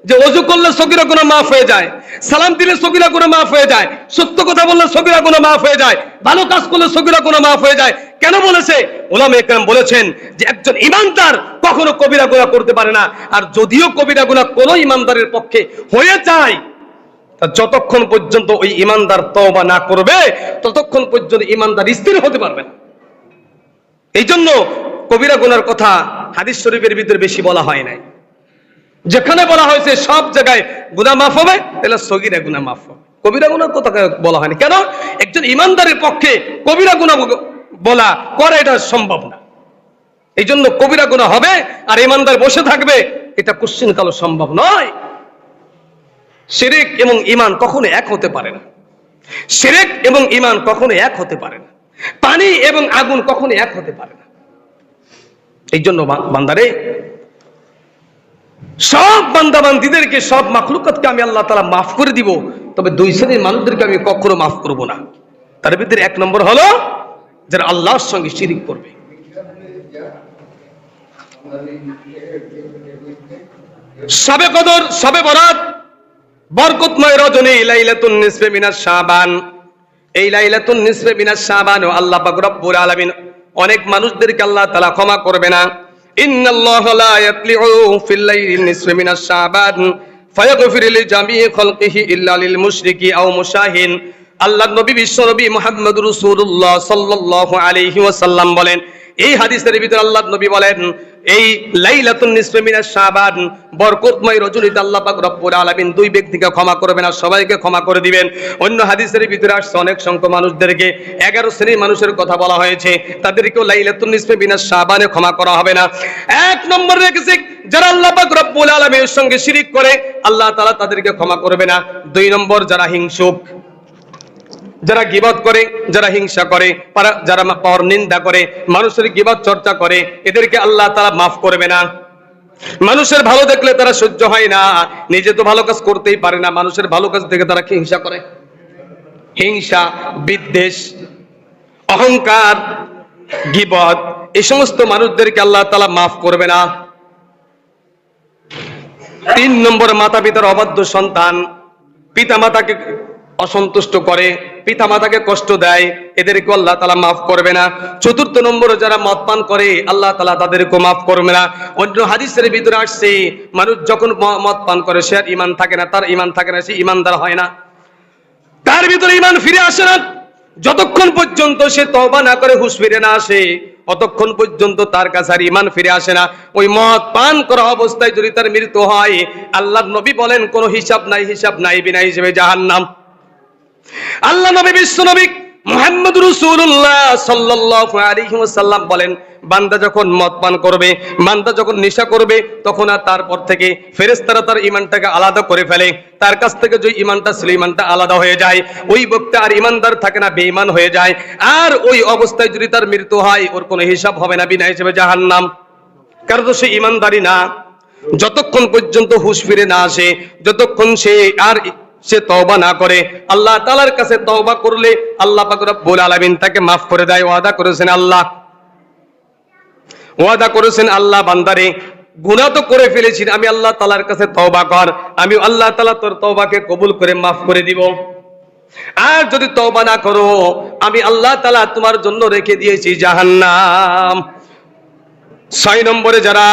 Speaker 1: যে ওযু করলে সগীরা গুনাহ মাফ হয়ে যায়, সালাম দিলে সগীরা গুনাহ মাফ হয়ে যায়, সত্য কথা বললে সগীরা গুনাহ মাফ হয়ে যায়, ভালো কাজ করলে সগীরা গুনাহ মাফ হয়ে যায়। কেন বলেছে? উলামায়ে কেরাম বলেছেন যে একজন ঈমানদার কখনো কবিরা গুনাহ করতে পারে না, আর যদিও কবিরা গুনাহ কোনো ঈমানদারের পক্ষে হয়ে যায়, যতক্ষণ পর্যন্ত ওই ঈমানদার তওবা না করবে ততক্ষণ পর্যন্ত ঈমানদার স্থির হতে পারবে না। এই জন্য কবিরা গুনার কথা হাদিস শরীফের ভিতরে বেশি বলা হয় নাই। যেখানে বলা হয়েছে সব জায়গায় গুনাহ মাফ হবে, তাহলে সগীরা গুনাহ মাফ হবে, কবিরা গুনার কথা বলা হয়নি। কেন? একজন ঈমানদারের পক্ষে কবিরা গুনাহ বলা করা এটা সম্ভব না। এই জন্য কবিরা গুনাহ হবে আর ঈমানদার বসে থাকবে, এটা কোশ্চিন কালো সম্ভব নয়। শিরক এবং ঈমান কখনো এক হতে পারে না। শিরক এবং ঈমান কখনো এক হতে পারে না। পানি এবং আগুন কখনো এক হতে পারে না। এই জন্য বান্দারে, সব বান্দাবান্দীদেরকে, সব মাখলুকাতকে আমি আল্লাহ তাআলা মাফ করে দিব, তবে দুই শ্রেণীর মানুষদেরকে আমি কখনো মাফ করব না। তার ভিতরে এক নম্বর হলো যারা আল্লাহর সঙ্গে শিরিক করবে। শবে কদর, শবে বরাত, বরকতময় রজনী লাইলাতুন নিসফে মিনাশ শাবান। এই লাইলাতুন নিসফে মিনাশ শাবান ও আল্লাহ পাক রব্বুল আলামিন অনেক মানুষদেরকে আল্লাহ তাআলা ক্ষমা করবে না। ইন্নাল্লাহা লা ইয়াতলিউ ফিল লাইলিন নিসফি মিনাশ শাবান ফায়াগফিরু লিজামিই খালকিহি ইল্লা লিল মুশরিকি আও মুশাহিন। আল্লাহর নবী বিশ্ব নবী মুহাম্মদ রাসূলুল্লাহ সাল্লাল্লাহু আলাইহি ওয়াসাল্লাম বলেন, এই হাদিসের ভিতরে আল্লাহর নবী বলেন, এই লাইলাতুন নিসফে মিনাশ শাবান বরকতময় রজনীতে আল্লাহ পাক রব্বুল আলামিন দুই ব্যক্তিকে ক্ষমা করবেন আর সবাইকে ক্ষমা করে দিবেন। অন্য হাদিসের ভিতরে আসছে অনেক সংখ্যক মানুষদেরকে, 11 শ্রেণীর মানুষের কথা বলা হয়েছে, তাদেরকেও লাইলাতুন নিসফে মিনাশ শাবানে ক্ষমা করা হবে না। এক নম্বর রেখেছে যারা আল্লাহ পাক রব্বুল আলামিনের সঙ্গে শিরিক করে, আল্লাহ তাআলা তাদেরকে ক্ষমা করবে না। 2 নম্বর যারা হিংসুক, যারা গীবত করে, যারা হিংসা করে, যারা পর নিন্দা করে, মানুষের গীবত চর্চা করে, এদেরকে আল্লাহ তাআলা মাফ করবে না। মানুষের ভালো দেখলে তারা সহ্য হয় না, নিজে তো ভালো কাজ করতেই পারে না, মানুষের ভালো কাজ দেখে তারা হিংসা করে। হিংসা, বিদ্বেষ, অহংকার, গীবত, এই সমস্ত মানুষদেরকে আল্লাহ তাআলা মাফ করবে না। 3 নম্বর মাতা পিতার অবাধ্য সন্তান, পিতা মাতাকে অসন্তুষ্ট করে, পিতা মাতাকে কষ্ট দেয়, এদেরকে আল্লাহ তাআলা মাফ করবে না। 4 নম্বরে যারা মদ পান করে, আল্লাহ তাআলা তাদেরকে মাফ করবে না। অন্য হাদিসের ভিতরে আসছে মানুষ যখন মদ পান করে সে আর ঈমান থাকে না, তার ঈমান থাকে না, সে ঈমানদার হয় না, তার ভিতরে ঈমান ফিরে আসে না। যতক্ষণ পর্যন্ত সে তওবা না করে হুঁশ ফিরে না আসে, অতক্ষণ পর্যন্ত তার কাছে আর ঈমান ফিরে আসে না। ওই মদ পান করা অবস্থায় যদি তার মৃত্যু হয়, আল্লাহর নবী বলেন কোনো হিসাব নাই, হিসাব নাই, বিনা হিসেবে জাহান্নাম। আল্লাহ নবী বিশ্ব নবী মুহাম্মদ রাসূলুল্লাহ সাল্লাল্লাহু আলাইহি ওয়াসাল্লাম বলেন, বান্দা যখন মদ পান করবে, বান্দা যখন নেশা করবে, তখন আর তারপর থেকে ফেরেশতারা তার ঈমানটাকে আলাদা করে ফেলে। তার কাছ থেকে যে ঈমানটা ছিল, ঈমানটা আলাদা হয়ে যায়। ওই ব্যক্তি আর ঈমানদার থাকে না, বেঈমান হয়ে যায়। আর ওই অবস্থায় যদি তার মৃত্যু হয়, ওর কোনো হিসাব হবে না, বিনা হিসেবে জাহান্নাম। কারণ তো সে ঈমানদারি না। যতক্ষণ পর্যন্ত হুঁশ ফিরে না আসে, যতক্ষণ সে তওবা না করে, আল্লাহ তাআলার কাছে তওবা করলে আল্লাহ পাক রব্বুল আলামিন তাকে মাফ করে দেয়। ওয়াদা করেছেন আল্লাহ বান্দারে, গুনাহ তো করে ফেলেছি, আমি আল্লাহ তাআলার কাছে তওবা কর, আমি আল্লাহ তাআলা তোর তওবাকে কবুল করে মাফ করে দিব। আর যদি তওবা না করো, আমি আল্লাহ তাআলা তোমার জন্য রেখে দিয়েছি জাহান্নাম। 6 নম্বরে যারা,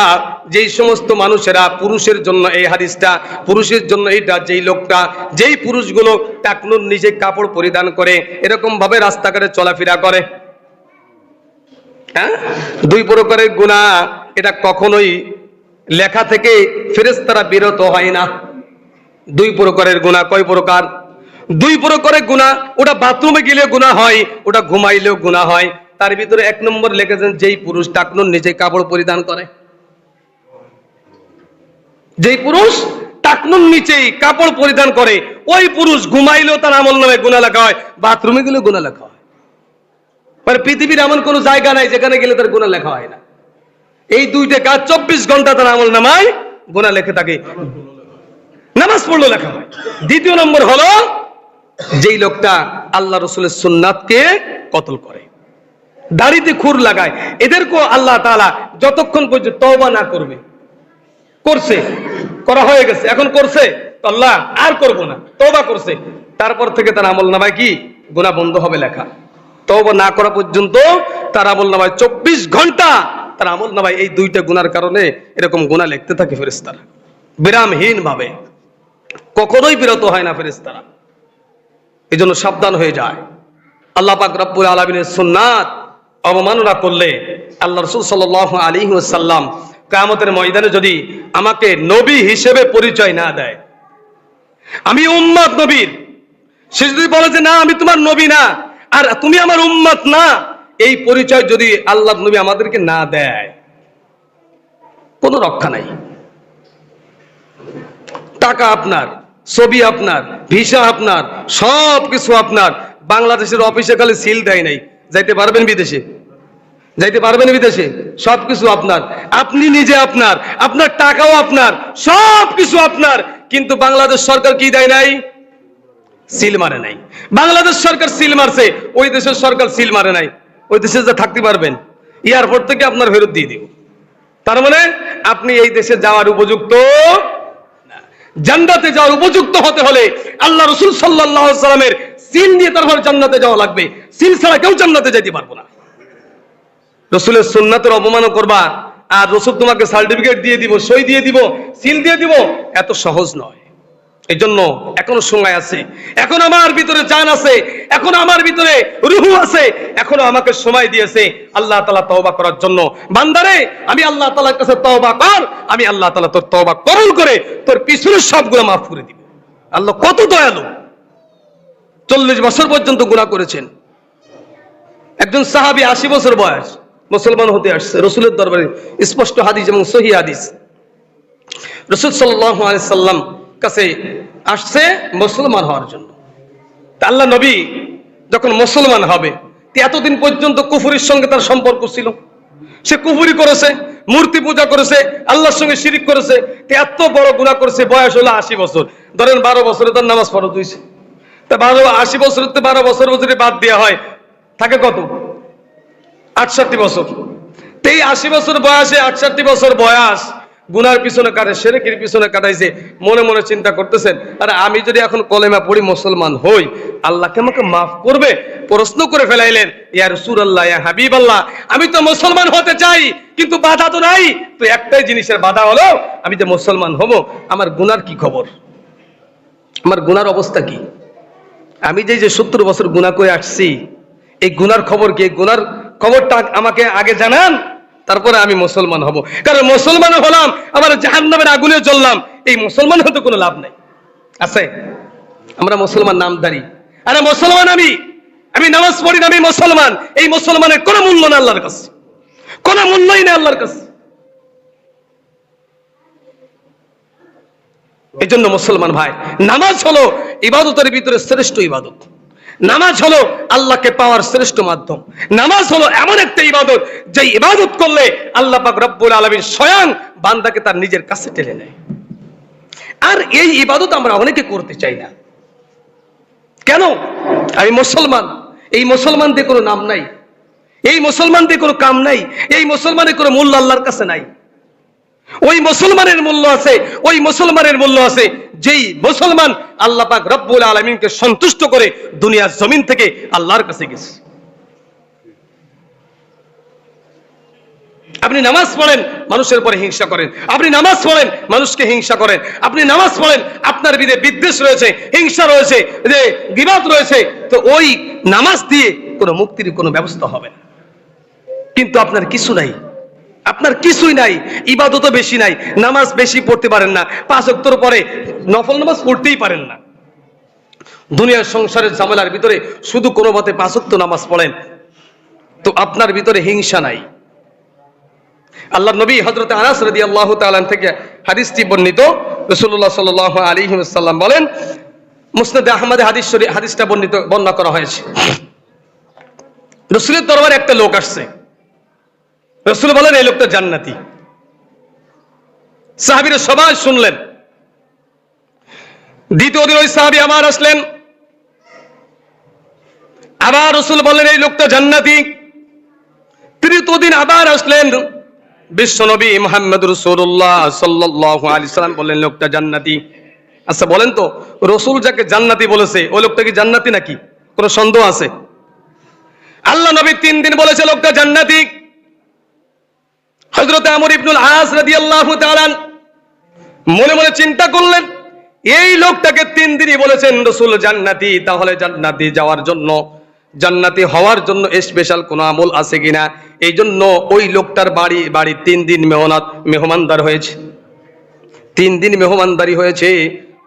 Speaker 1: যেই সমস্ত মানুষেরা, পুরুষের জন্য এই হাদিসটা, পুরুষের জন্য এইটা, যেই পুরুষগুলো টাকনুর নিজে কাপড় পরিধান করে, এরকম ভাবে রাস্তাঘাটে চলাফেরা করে, হ্যাঁ, 2 প্রকারের গুনাহ, এটা কখনোই লেখা থেকে ফেরেশতারা বিরত হয় না। 2 প্রকারের গুনাহ। কয় প্রকার? 2 প্রকারের গুনাহ। ওটা বাথরুমে গেলে গুনাহ হয়, ওটা ঘুমাইলেও গুনাহ হয়। তার ভিতরে 1 নম্বর লিখেছেন, যেই পুরুষ টাকনুর নিচে কাপড় পরিধান করে। যেই পুরুষ টাকনুর নিচেই কাপড় পরিধান করে, ওই পুরুষ ঘুমাইলেও তার আমলনামায় গুনাহ লেখা হয়, বাথরুমে গেলেও গুনাহ লেখা হয়। মানে পৃথিবীর এমন কোন জায়গা নাই যেখানে গেলে তার গুনাহ লেখা হয় না। এই 2টা কাজ 24 ঘন্টা তার আমলনামায় গুনাহ লেখে থাকে। নামাজ পড়লেও লেখা হয়। 2 নম্বর হলো, যেই লোকটা আল্লাহ রাসূলের সুন্নাতকে কতল করে, দাড়িতে খুর লাগায়, এদেরকেও আল্লাহ তাআলা যতক্ষণ পর্যন্ত তওবা না করবে, করা হয়ে গেছে, এখন করছে, আল্লাহ আর করব না, তওবা করছে, তারপর থেকে তার আমলনামায় কি গুনাহ বন্ধ হবে লেখা। তওবা না করা পর্যন্ত তার আমলনামায় 24 ঘন্টা তার আমলনামায় এই 2টা গুনার কারণে এরকম গুনাহ লিখতে থাকে ফেরেশতারা, বিরামহীন ভাবে, কখনোই বিরত হয় না ফেরেশতারা। এজন্য সাবধান হয়ে যায়। আল্লাহ পাক রব্বুল আলামিনের সুন্নাত অবমাননা করলে আল্লাহ রাসূল সাল্লাল্লাহু আলাইহি ওয়াসাল্লাম কিয়ামতের ময়দানে যদি আমাকে নবী হিসেবে পরিচয় না দেয়, আমি উম্মত নবীর, সে যদি বলে যে না আমি তোমার নবী না আর তুমি আমার উম্মত না, এই পরিচয় যদি আল্লাহর নবী আমাদেরকে না দেয়, কোনো রক্ষা নাই। টাকা আপনার, ছবি আপনার, ভিসা আপনার, সবকিছু আপনার। বাংলাদেশের অফিসে খালি সিল দেয় নাই, যাইতে পারবেন বিদেশে, সবকিছু আপনার, আপনি নিজে আপনার, আপনার টাকাও আপনার, সবকিছু আপনার। কিন্তু বাংলাদেশ সরকার কি দেয় নাই? সিল মারে নাই। বাংলাদেশ সরকার সিল মারছে, ওই দেশের সরকার সিল মারে নাই। ওই দেশে যা থাকতে পারবেন, এয়ারপোর্ট থেকে আপনার ফেরত দিয়ে দিব। তার মানে আপনি এই দেশে যাওয়ার উপযুক্ত, জান্নাতে যাওয়ার উপযুক্ত হতে হলে আল্লাহ রাসূল সাল্লাল্লাহু আলাইহি ওয়াসাল্লামের সিল নিয়ে তারপর জান্নাতে যাওয়া লাগবে। সিল ছাড়া কেউ জান্নাতে যেতে পারবে না। রাসূলের সুন্নাতের অপমান করবা আর রাসূল তোমাকে সার্টিফিকেট দিয়ে দিব, সই দিয়ে দিব, সিল দিয়ে দিব, এত সহজ নয়। এই জন্য এখনো সময় আছে, এখন আমার ভিতরে জান আছে, এখন আমার ভিতরে রূহ আছে, এখনো আমাকে সময় দিয়েছে আল্লাহ তাআলা তওবা করার জন্য। বান্দারে, আমি আল্লাহ তাআলার কাছে তওবা কর, আমি আল্লাহ তাআলা তোর তওবা কবুল করে তোর পিছনের সবগুলো মাফ করে দিব। আল্লাহ কত দয়ালু। 40 বছর পর্যন্ত গুনাহ করেছেন। একজন সাহাবী 80 বছর বয়স মুসলমান হতে আসছে রাসূলের দরবারে, স্পষ্ট হাদিস এবং সহিহ হাদিস। রাসূল সাল্লাল্লাহু আলাইহি সাল্লাম কাছে আসছে মুসলমান হওয়ার জন্য। আল্লাহ নবী যখন মুসলমান হবে, এতদিন পর্যন্ত কুফরির সঙ্গে তার সম্পর্ক ছিল, সে কুফরি করেছে, মূর্তি পূজা করেছে, আল্লাহর সঙ্গে শিরিক করেছে, এত বড় গুনাহ করেছে। বয়স হলো 80 বছর, ধরেন 12 বছরে তার নামাজ ফরজ হয়েছে। তা 80 বছরতে 12 বছর যদি বাদ দেওয়া হয়, থাকে কত? 68 বছর। এই 80 বছর বয়সে 68 বছর বয়স গুনার পিছনে কাটে, শিরকের পিছনে কাটাইছে। মনে মনে চিন্তা করতেছেন, আরে আমি যদি এখন কলেমা পড়ি মুসলমান হই, আল্লাহ কি আমাকে মাফ করবে? প্রশ্ন করে ফেলাইলেন, ইয়া রাসূলুল্লাহ, ইয়া হাবিবাল্লাহ, আমি তো মুসলমান হতে চাই, কিন্তু বাধা তো নাই। তো একটাই জিনিসের বাধা হলো, আমি যে মুসলমান হব, আমার গুনার কি খবর? আমার গুনার অবস্থা কি? আমি যে 70 বছর গুনাহ করে আসছি, এই গুনার খবর কি? এই গুনার খবরটা আমাকে আগে জানান, তারপরে আমি মুসলমান হব। কারণ মুসলমান হলাম, আমার জাহান্নামের আগুনে জ্বললাম, এই মুসলমান হতে কোনো লাভ নাই। আছে আমরা মুসলমান নামধারী, আরে মুসলমান আমি নামাজ পড়ি না, আমি মুসলমান, এই মুসলমানের কোনো মূল্য না আল্লাহর কাছে, কোনো মূল্যই নেই আল্লাহর কাছে। এই জন্য মুসলমান ভাই, নামাজ হলো ইবাদতের ভিতরে শ্রেষ্ঠ ইবাদত। নামাজ হলো আল্লাহকে পাওয়ার শ্রেষ্ঠ মাধ্যম। নামাজ হলো এমন একটা ইবাদত, যে ইবাদত করলে আল্লাহ পাক রব্বুল আলামিন স্বয়ং বান্দাকে তার নিজের কাছে টেনে নেয়। আর এই ইবাদত আমরা অনেকে করতে চাই না। কেন? আমি মুসলমান, এই মুসলমান দিয়ে কোনো নাম নাই, এই মুসলমান দিয়ে কোনো কাম নাই, এই মুসলমানের কোনো মূল্য আল্লাহর কাছে নাই। ওই মুসলমানের মূল্য আছে, ওই মুসলমানের মূল্য আছে যেই মুসলমান আল্লাহ পাক রব্বুল আলামিনকে সন্তুষ্ট করে দুনিয়ার জমিন থেকে আল্লাহর কাছে গেছে। আপনি নামাজ পড়েন, মানুষের পরে হিংসা করেন, আপনি নামাজ পড়েন, মানুষকে হিংসা করেন, আপনি নামাজ পড়েন, আপনার বিরুদ্ধে বিদ্বেষ রয়েছে, হিংসা রয়েছে, যে গীবত রয়েছে, তো ওই নামাজ দিয়ে কোনো মুক্তির কোনো ব্যবস্থা হবে না। কিন্তু আপনার কিছু নাই, আপনার কিছুই নাই, ইবাদতও বেশি নাই, নামাজ বেশি পড়তে পারেন না, 5 ওয়াক্তের পরে নফল নামাজ পড়তেই পারেন না, দুনিয়ার সংসারের ঝামেলার ভিতরে শুধু কোনো মতে 5 ওয়াক্ত নামাজ পড়েন, তো আপনার ভিতরে হিংসা নাই। আল্লাহ নবী হযরত আনাস রাদিয়াল্লাহু তাআলা থেকে হাদিসটি বর্ণিত, রাসূলুল্লাহ সাল্লাল্লাহু আলাইহি ওয়াসাল্লাম বলেন, মুসনাদে আহমদে হাদিসটা বর্ণনা করা হয়েছে। রাসূলের দরবারে একটা লোক আসছে, রাসূল বলেন এই লোকটা জান্নাতি। সাহাবীরা সবাই শুনলেন। দ্বিতীয় দিন ওই সাহাবী আবার আসলেন, আবার রাসূল বলেন এই লোকটা জান্নাতি। তৃতীয় দিন আবার আসলেন, বিশ্বনবী মুহাম্মদ রাসূলুল্লাহ সাল্লাল্লাহু আলাইহি সাল্লাম বলেন লোকটা জান্নাতি। আচ্ছা বলেন তো, রাসূল যাকে জান্নাতি বলেছে ওই লোকটা কি জান্নাতি নাকি? কোনো সন্দেহ আছে? আল্লাহ নবী 3 দিন বলেছে লোকটা জান্নাতি। হযরত আমর ইবনুল আস রাদিয়াল্লাহু তাআলা মনে মনে চিন্তা করলেন, এই লোকটাকে 3 দিনই বলেছেন রাসূল জান্নাতি, তাহলে জান্নাতি যাওয়ার জন্য, জান্নাতি হওয়ার জন্য স্পেশাল কোন আমল আছে কিনা। এই জন্য ওই লোকটার বাড়ি 3 দিন মেহমানদার হয়েছে, 3 দিন মেহমানদারি হয়েছে।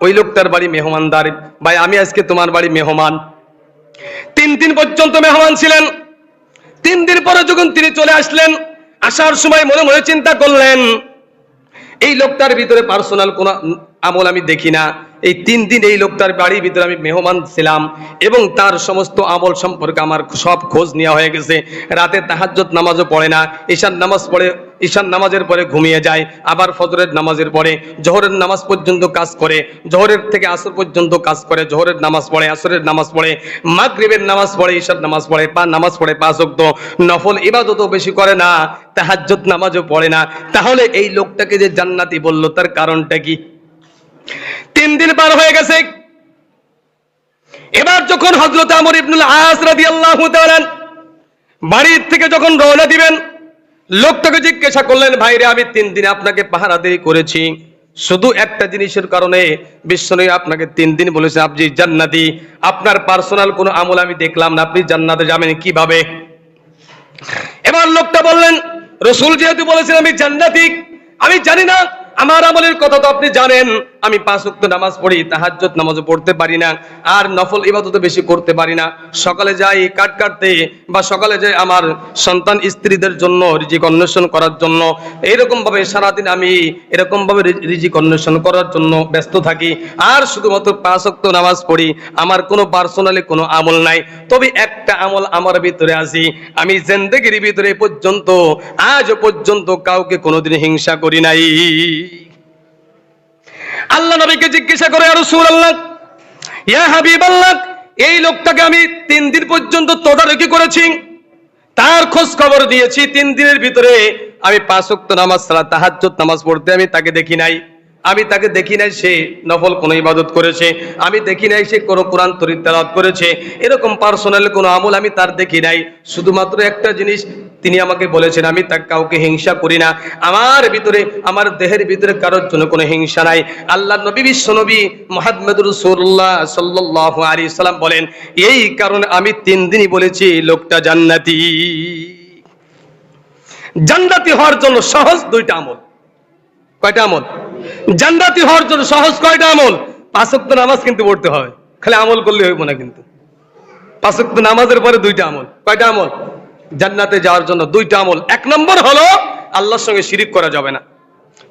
Speaker 1: ওই লোকটার বাড়ি মেহমানদার, ভাই আমি আজকে তোমার বাড়ি মেহমান। 3 দিন পর্যন্ত মেহমান ছিলেন। 3 দিন পরে যখন তিনি চলে আসলেন, আসার সময় মনে মনে চিন্তা করলেন, এই লোকটার ভিতরে পার্সোনাল কোন আমল আমি দেখি না। এই 3 দিন এই লোকটার বাড়ির ভিতরে আমি মেহমান ছিলাম এবং তার সমস্ত আমল সম্পর্কে আমার সব খোঁজ নেওয়া হয়ে গেছে। রাতে তাহাজ্জুদ নামাজও পড়ে না, ঈশার নামাজ পড়ে, ঈশার নামাজের পরে ঘুমিয়ে যায়, আবার ফজরের নামাজের পরে জোহরের নামাজ পর্যন্ত কাজ করে, জোহরের থেকে আসর পর্যন্ত কাজ করে, জোহরের নামাজ পড়ে, আসরের নামাজ পড়ে, মাগরিবের নামাজ পড়ে, ঈশার নামাজ পড়ে, নামাজ পড়ে 5 ওয়াক্ত, নফল ইবাদতও বেশি করে না, তাহাজ্জুদ নামাজও পড়ে না। তাহলে এই লোকটাকে যে জান্নাতি বলল তার কারণটা কি? 3 দিন পার হয়ে গেছে। এবার যখন হযরত আমর ইবনুল আস রাদিয়াল্লাহু তাআলা বাড়ির থেকে যখন রওনা দিবেন, লোকটাকে জিজ্ঞাসা করলেন, ভাইরে আমি 3 দিন আপনাকে পাহারাদারি করেছি, শুধু একটা জিনিসের কারণে বিশ্বনবী আপনাকে 3 দিন বলেছে আপনি জান্নাতি, আপনার পার্সোনাল কোনো আমল আমি দেখলাম না, আপনি জান্নাতে যাবেন কিভাবে? এবার লোকটা বললেন, রাসূল যেহেতু বলেছেন আমি জান্নাতি, আমি জানি না, আমার আমলের কথা তো আপনি জানেন, আমি 5 ওয়াক্ত নামাজ পড়ি, তাহাজ্জুদ নামাজও পড়তে পারি না, আর নফল ইবাদতও বেশি করতে পারি না। সকালে যাই কাট কাটতে, বা সকালে যাই আমার সন্তান স্ত্রীদের জন্য রিজিক অন্বেষণ করার জন্য, এইরকম ভাবে সারাদিন আমি এরকম ভাবে রিজিক অন্বেষণ করার জন্য ব্যস্ত থাকি, আর শুধুমাত্র 5 ওয়াক্ত নামাজ পড়ি, আমার কোনো পার্সোনালি কোনো আমল নাই। তবে একটা আমল আমার ভিতরে আছে, আমি জিন্দেগির ভিতরে পর্যন্ত, আজ পর্যন্ত কাউকে কোনোদিন হিংসা করি নাই। আল্লাহ নবীকে জিজ্ঞাসা করে, ইয়া রাসূলুল্লাহ, ইয়া হাবিবাল্লাহ, এই লোকটাকে আমি 3 দিন পর্যন্ত তদারকি করেছি, তার খোঁজ খবর দিয়েছি, 3 দিনের ভিতরে আমি 5 ওয়াক্ত নামাজ ছাড়া তাহাজ্জুদ নামাজ পড়তে আমি তাকে দেখি নাই। আমি তাকে দেখি নাই সে নফল কোনো ইবাদত করেছে, আমি দেখি নাই সে কোনো কোরআন তিলাওয়াত করেছে, এরকম পার্সোনাল কোনো আমল আমি তার দেখি নাই। শুধুমাত্র একটা জিনিস তিনি আমাকে বলেছেন, আমি তাকে কাউকে হিংসা করি না, আমার ভিতরে, আমার দেহের ভিতরে কারোর জন্য কোনো হিংসা নাই। আল্লাহ নবী বিশ্বনবী মুহাম্মদ রাসূলুল্লাহ সাল্লাল্লাহু আলাইহি সাল্লাম বলেন, এই কারণে আমি 3 দিনই বলেছি লোকটা জান্নাতি। জান্নাতি হওয়ার জন্য সহজ 2টা আমল। কয়টা আমল? জান্নাতি হওয়ার জন্য সহজ কয়টা আমল? 5 ওয়াক্ত নামাজ কিন্তু পড়তে হবে, খালি আমল করলে হইব না। কিন্তু 5 ওয়াক্ত নামাজের পরে 2টা আমল। কয়টা আমল? জান্নাতে যাওয়ার জন্য 2টা আমল। 1 নম্বর হলো আল্লাহর সঙ্গে শিরিক করা যাবে না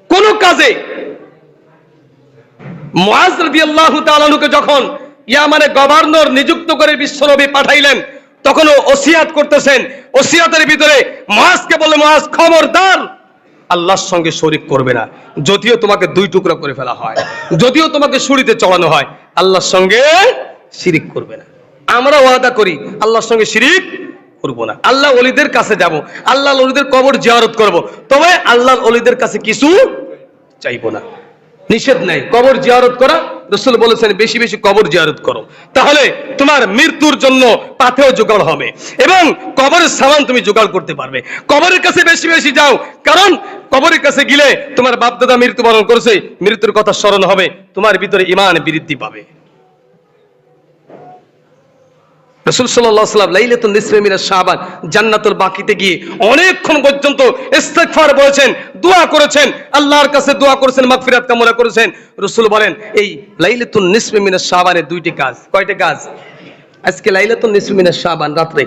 Speaker 1: কোন কাজে। মুআজ রাদিয়াল্লাহু তাআলা আনহুকে যখন ইয়ামানে গভর্নর নিযুক্ত করে বিশ্বনবী পাঠাইলেন, তখন ওসিয়াত করতেছেন। ওসিয়াতের ভিতরে মুআজকে বলে, মুআজ খবরদার আল্লাহর সঙ্গে শরীক করবে না, যদিও তোমাকে 2 টুকরা করে ফেলা হয়, যদিও তোমাকে ছুরিতে চড়ানো হয়, আল্লাহর সঙ্গে শিরিক করবে না। আমরা ওয়াদা করি আল্লাহর সঙ্গে শিরিক করব না। আল্লাহ ওলিদের কাছে যাব, আল্লাহ ওলিদের কবর জিয়ারত করব, তবে আল্লাহ ওলিদের কাছে কিছু চাইবো না। নিষেধ নাই কবর জিয়ারত করা। রাসূল বলেছেন বেশি বেশি কবর জিয়ারত করো, তাহলে তোমার মৃত্যুর জন্য পাথেও জোগাড় হবে এবং কবরের সামান তুমি জোগাড় করতে পারবে। কবরের কাছে বেশি বেশি যাও, কারণ কবরের কাছে গেলে তোমার বাপ দাদা মৃত্যুবরণ করেছে, মৃত্যুর কথা স্মরণ হবে, তোমার ভিতরে ঈমান বৃদ্ধি পাবে। রাসূল সাল্লাল্লাহু আলাইহি ওয়াসাল্লাম লাইলাতুন নিসফি মিনাশ শাবান জান্নাতুল বাকিতে গিয়ে অনেকক্ষণ পর্যন্ত ইস্তিগফার বলেছেন, দোয়া করেছেন, আল্লাহর কাছে দোয়া করেছেন, মাগফিরাত কামনা করেছেন। রাসূল বলেন এই লাইলাতুন নিসফি মিনাশ শাবানের 2টি কাজ। কয়টা কাজ? আজকে লাইলাতুন নিসফি মিনাশ শাবান রাতে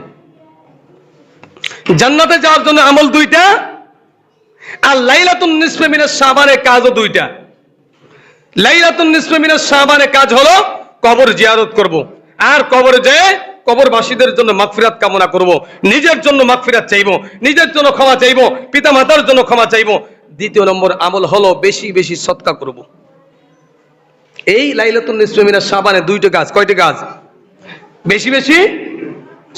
Speaker 1: জান্নাতে যাওয়ার জন্য আমল 2টা, আর লাইলাতুন নিসফি মিনাশ শাবানের কাজও 2টা। লাইলাতুন নিসফি মিনাশ শাবানের কাজ হলো কবর জিয়ারত করব, আর কবরে যেয়ে কবরবাসীদের জন্য মাগফিরাত কামনা করব, নিজের জন্য মাগফিরাত চাইবো, নিজের জন্য ক্ষমা চাইবো, পিতা মাতার জন্য ক্ষমা চাইবো। 2 নম্বর আমল হলো বেশি বেশি সদকা করব। এই লাইলাতুন নিসফি মিনাশ শাবানের 2টা কাজ। কয়টা কাজ? বেশি বেশি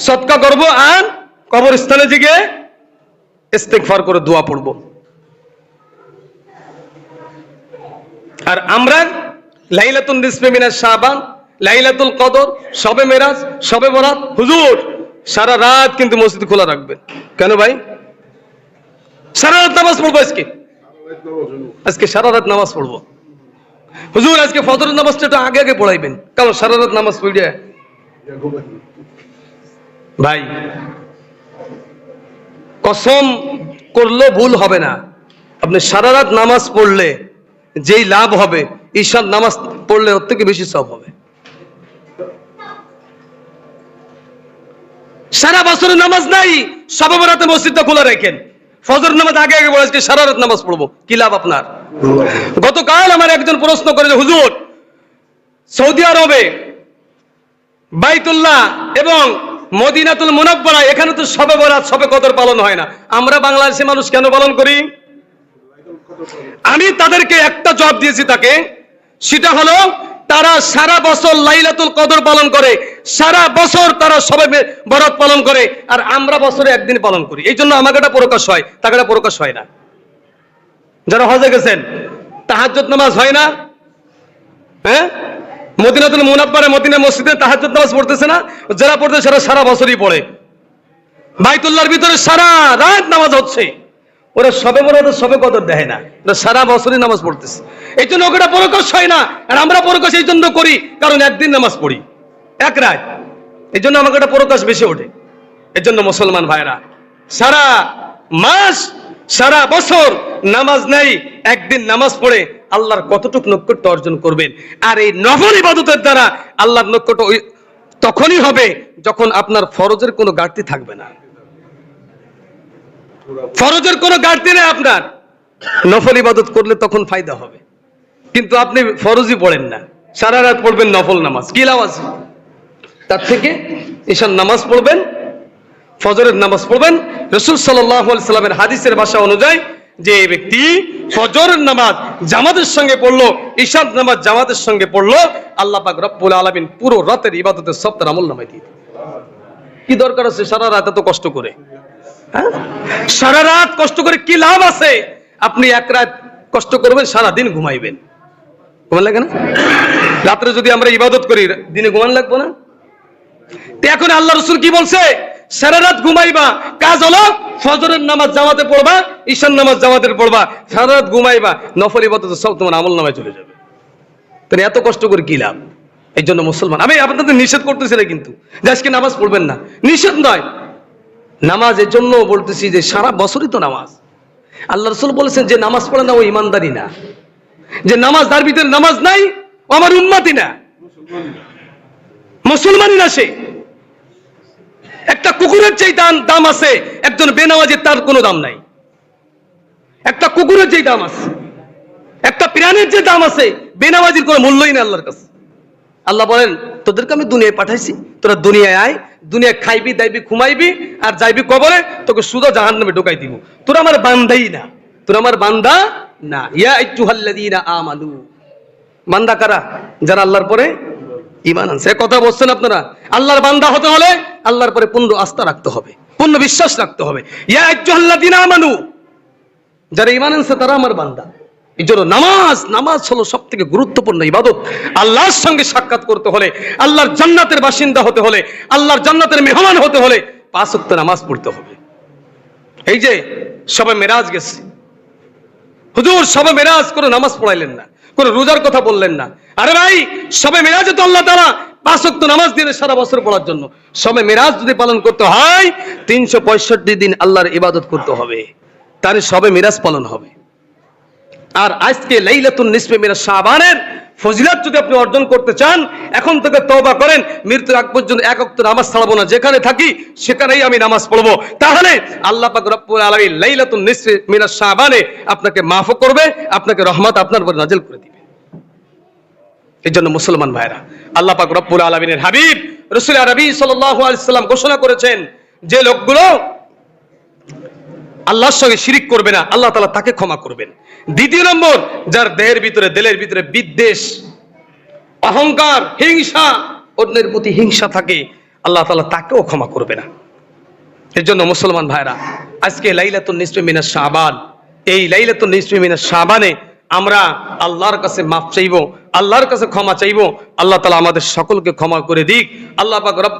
Speaker 1: সদকা করব আর কবরস্থানে গিয়ে ইস্তিগফার করে দোয়া পড়ব। আর আমরা লাইলাতুন নিসফি মিনাশ শাবান, লাইলাতুল কদর, শবে মেরাজ, শবে বরাত, হুজুর সারা রাত কিন্তু মসজিদ খোলা রাখবেন। কেন ভাই? সারা রাত নামাজ পড়বো আজকে সারা রাত নামাজ পড়বো। হুজুর আজকে ফজরের নামাজটা একটু আগে আগে পড়াইবেন, কারণ সারা রাত নামাজ পড়ে। ভাই কসম করলে ভুল হবে না, আপনি সারা রাত নামাজ পড়লে যেই লাভ হবে, ঈশার নামাজ পড়লে ওর থেকে বেশি সওয়াব হবে। সারা বছরের নামাজ নাই, শবে বরাতে মসজিদটা খোলা রাখেন, ফজর নামাজ আগে আগে পড়ে, আজকে সারা রাত নামাজ পড়বো, কি লাভ আপনার? গতকাল আমার একজন প্রশ্ন করে যে হুজুর সৌদি আরবে বাইতুল্লাহ এবং মদিনাতুল মুনাওয়ারা এখানে তো শবে বরাত শবে কদর পালন হয় না, আমরা বাংলাদেশের মানুষ কেন পালন করি? আমি তাদেরকে একটা জবাব দিয়েছি তাকে, সেটা হলো তারা সারা বছর লাইলাতুল কদর পালন করে, সারা বছর তারা শবে বরাত পালন করে, আর আমরা বছরে একদিন পালন করি। এই জন্য আমাকে এটা প্রকাশ হয়, তাকে এটা প্রকাশ হয় না। যারা হজে গেছেন তাহাজ্জুদ নামাজ হয় না? হ্যাঁ, মদিনাতুল মুনাওয়ারা মদিনা মসজিদে তাহাজ্জুদ নামাজ পড়তেছে না? যারা পড়তেছে সেটা সারা বছরই পড়ে। বাইতুল্লাহর ভিতরে সারা রাত নামাজ হচ্ছে, ওরা শবে বরাত শবে কদর দেয় না, ওরা সারা বছরই নামাজ পড়তেছে। এই জন্য ওটা প্রকাশ হয় না, আর আমরা প্রকাশ এই জন্য করি কারণ একদিন নামাজ পড়ি, এক রাত, এই জন্য আমাকে এটা প্রকাশ বেশি ওঠে। এই জন্য মুসলমান ভাইরা সারা মাস সারা বছর নামাজ নেই, একদিন নামাজ পড়ে আল্লাহর কতটুকু নৈকট্য অর্জন করবেন। আর এই নফল ইবাদতের দ্বারা আল্লাহর নৈকট্য তখনই হবে যখন আপনার ফরজের কোনো ঘাটতি থাকবে না। ফরজের কোনো ঘাটতি নেই আপনার, নফল ইবাদত করলে তখন ফায়দা হবে। কিন্তু আপনি ফরজই পড়েন না, সারা রাত পড়বেন নফল নামাজ, কি লাভ আছে? তার থেকে ঈশার নামাজ পড়বেন, ফজরের নামাজ পড়বেন। রাসূল সাল্লাল্লাহু আলাইহি সাল্লামের হাদিসের ভাষা অনুযায়ী যে ব্যক্তি ফজরের নামাজ জামাতের সঙ্গে পড়লো, ঈশার নামাজ জামাতের সঙ্গে পড়লো, আল্লাহ পাক রব্বুল আলামিন পুরো রাতের ইবাদতের সব তার আমলনামায় দিয়ে দেন। কি দরকার আছে সারা রাত এত কষ্ট করে? হ্যাঁ, সারা রাত কষ্ট করে কি লাভ আছে? আপনি এক রাত কষ্ট করবেন, সারা দিন ঘুমাইবেন, ঘুমান লাগে না? রাত্রে যদি আমরা ইবাদত করি, দিনে ঘুমান লাগবো না? এখন আল্লাহ রাসূল কি বলছে? সারা রাত ঘুমাইবা, কাজ হলো ফজরের নামাজ জামাতে পড়বা, ঈশার নামাজ জামাতে পড়বা, সারা রাত ঘুমাইবা, নফল ইবাদত সব তোমার আমলনামায় চলে যাবে। তাহলে এত কষ্ট করে কি লাভ? এই জন্য মুসলমান, আমি আপনাদের নিষেধ করতেছি না কিন্তু যে আজকে নামাজ পড়বেন না, নিষেধ নয়। নামাজ এর জন্য বলতেছি যে সারা বছরই তো নামাজ। আল্লাহ রাসূল বলেছেন যে নামাজ পড়ে না ও ইমানদারি না, যে নামাজ তার ভিতরে নামাজ নাই ও আমার উম্মতি না, মুসলমানই না সে। কুকুরের যেই দাম আছে, একজন বেনামাজির তার কোনো দাম নাই। একটা কুকুরের যেই দাম আছে, একটা প্রাণীর যে দাম আছে, বেনামাজির কোনো মূল্যই নেই আল্লাহর কাছে। আল্লাহ বলেন, তোদেরকে আমি দুনিয়ায় পাঠাইছি, তোরা দুনিয়ায় আয়, দুনিয়ায় খাইবি দাইবি ঘুমাইবি আর যাইবি কবরে, তোকে সুদা জাহান্নামে ঢুকাই দিব। তোরা আমার বান্দাই না, তোরা আমার বান্দা না। ইয়া আইয়ুহাল্লাযীনা আমানু, বান্দা কারা? যারা আল্লাহর পরে ঈমান আনছে। কথা বলছেন আপনারা? আল্লাহর বান্দা হতে হলে আল্লাহর পরে পূর্ণ আস্থা রাখতে হবে, পূর্ণ বিশ্বাস রাখতে হবে। ইয়া আইয়ুহাল্লাযীনা আমানু, যারা ঈমান আনছে তারা আমার বান্দা। এই জন্য নামাজ হলো সব থেকে গুরুত্বপূর্ণ ইবাদত। আল্লাহর সঙ্গে সাক্ষাৎ করতে হলে, আল্লাহর জান্নাতের বাসিন্দা হতে হলে, আল্লাহর জান্নাতের মেহমান হতে হলে 5 ওয়াক্ত নামাজ পড়তে হবে। এই যে সবে মেরাজ গেছে, হুজুর সবে মেরাজ করে নামাজ পড়াইলেন না, কোন রোজার কথা বললেন না। আরে ভাই, সবে মেরাজে তো আল্লাহ তাআলা 5 ওয়াক্ত নামাজ দিলেন সারা বছর পড়ার জন্য। সবে মেরাজ যদি পালন করতে হয় 365 দিন আল্লাহর ইবাদত করতে হবে, তাহলে সবে মেরাজ পালন হবে। আর আজকে লাইলাতুন নিসফে মিনাশ শাবানের ফজিলত যদি আপনি অর্জন করতে চান, এখন থেকে তওবা করেন, মৃত্যুর আগ পর্যন্ত 1 ওয়াক্ত নামাজ ছাড়বো না, যেখানে থাকি সেখানেই আমি নামাজ পড়বো। তাহলে আল্লাহ পাক রব্বুল আলামিন লাইলাতুন নিসফে মিনাশ শাবানে আপনাকে মাফ করবে, আপনাকে রহমত আপনার উপর নাযিল করে দিবে। এই জন্য মুসলমান ভাইরা, আল্লাহ পাক রব্বুল আলামিনের হাবিব রাসূল আরবি সাল্লাল্লাহু আলাইহি সাল্লাম ঘোষণা করেছেন, যে লোকগুলো আল্লাহর সঙ্গে শিরিক করবে না, আল্লাহ তাআলা তাকে ক্ষমা করবেন। দ্বিতীয় নম্বর, যার দিলের ভিতরে বিদ্বেষ, অহংকার, হিংসা, অন্যের প্রতি হিংসা থাকে, আল্লাহ তাআলা তাকেও ক্ষমা করবে না। এর জন্য মুসলমান ভাইরা, আজকে লাইলাতুন নিসফে মিনাশ শাবান, এই লাইলাতুন নিসফে মিনাশ শাবানে আমরা আল্লাহর কাছে মাফ চাইবো, আল্লাহর কাছে ক্ষমা চাইবো। আল্লাহ তাআলা আমাদের সকলকে ক্ষমা করে দিক। আল্লাহ পাক রব্বুল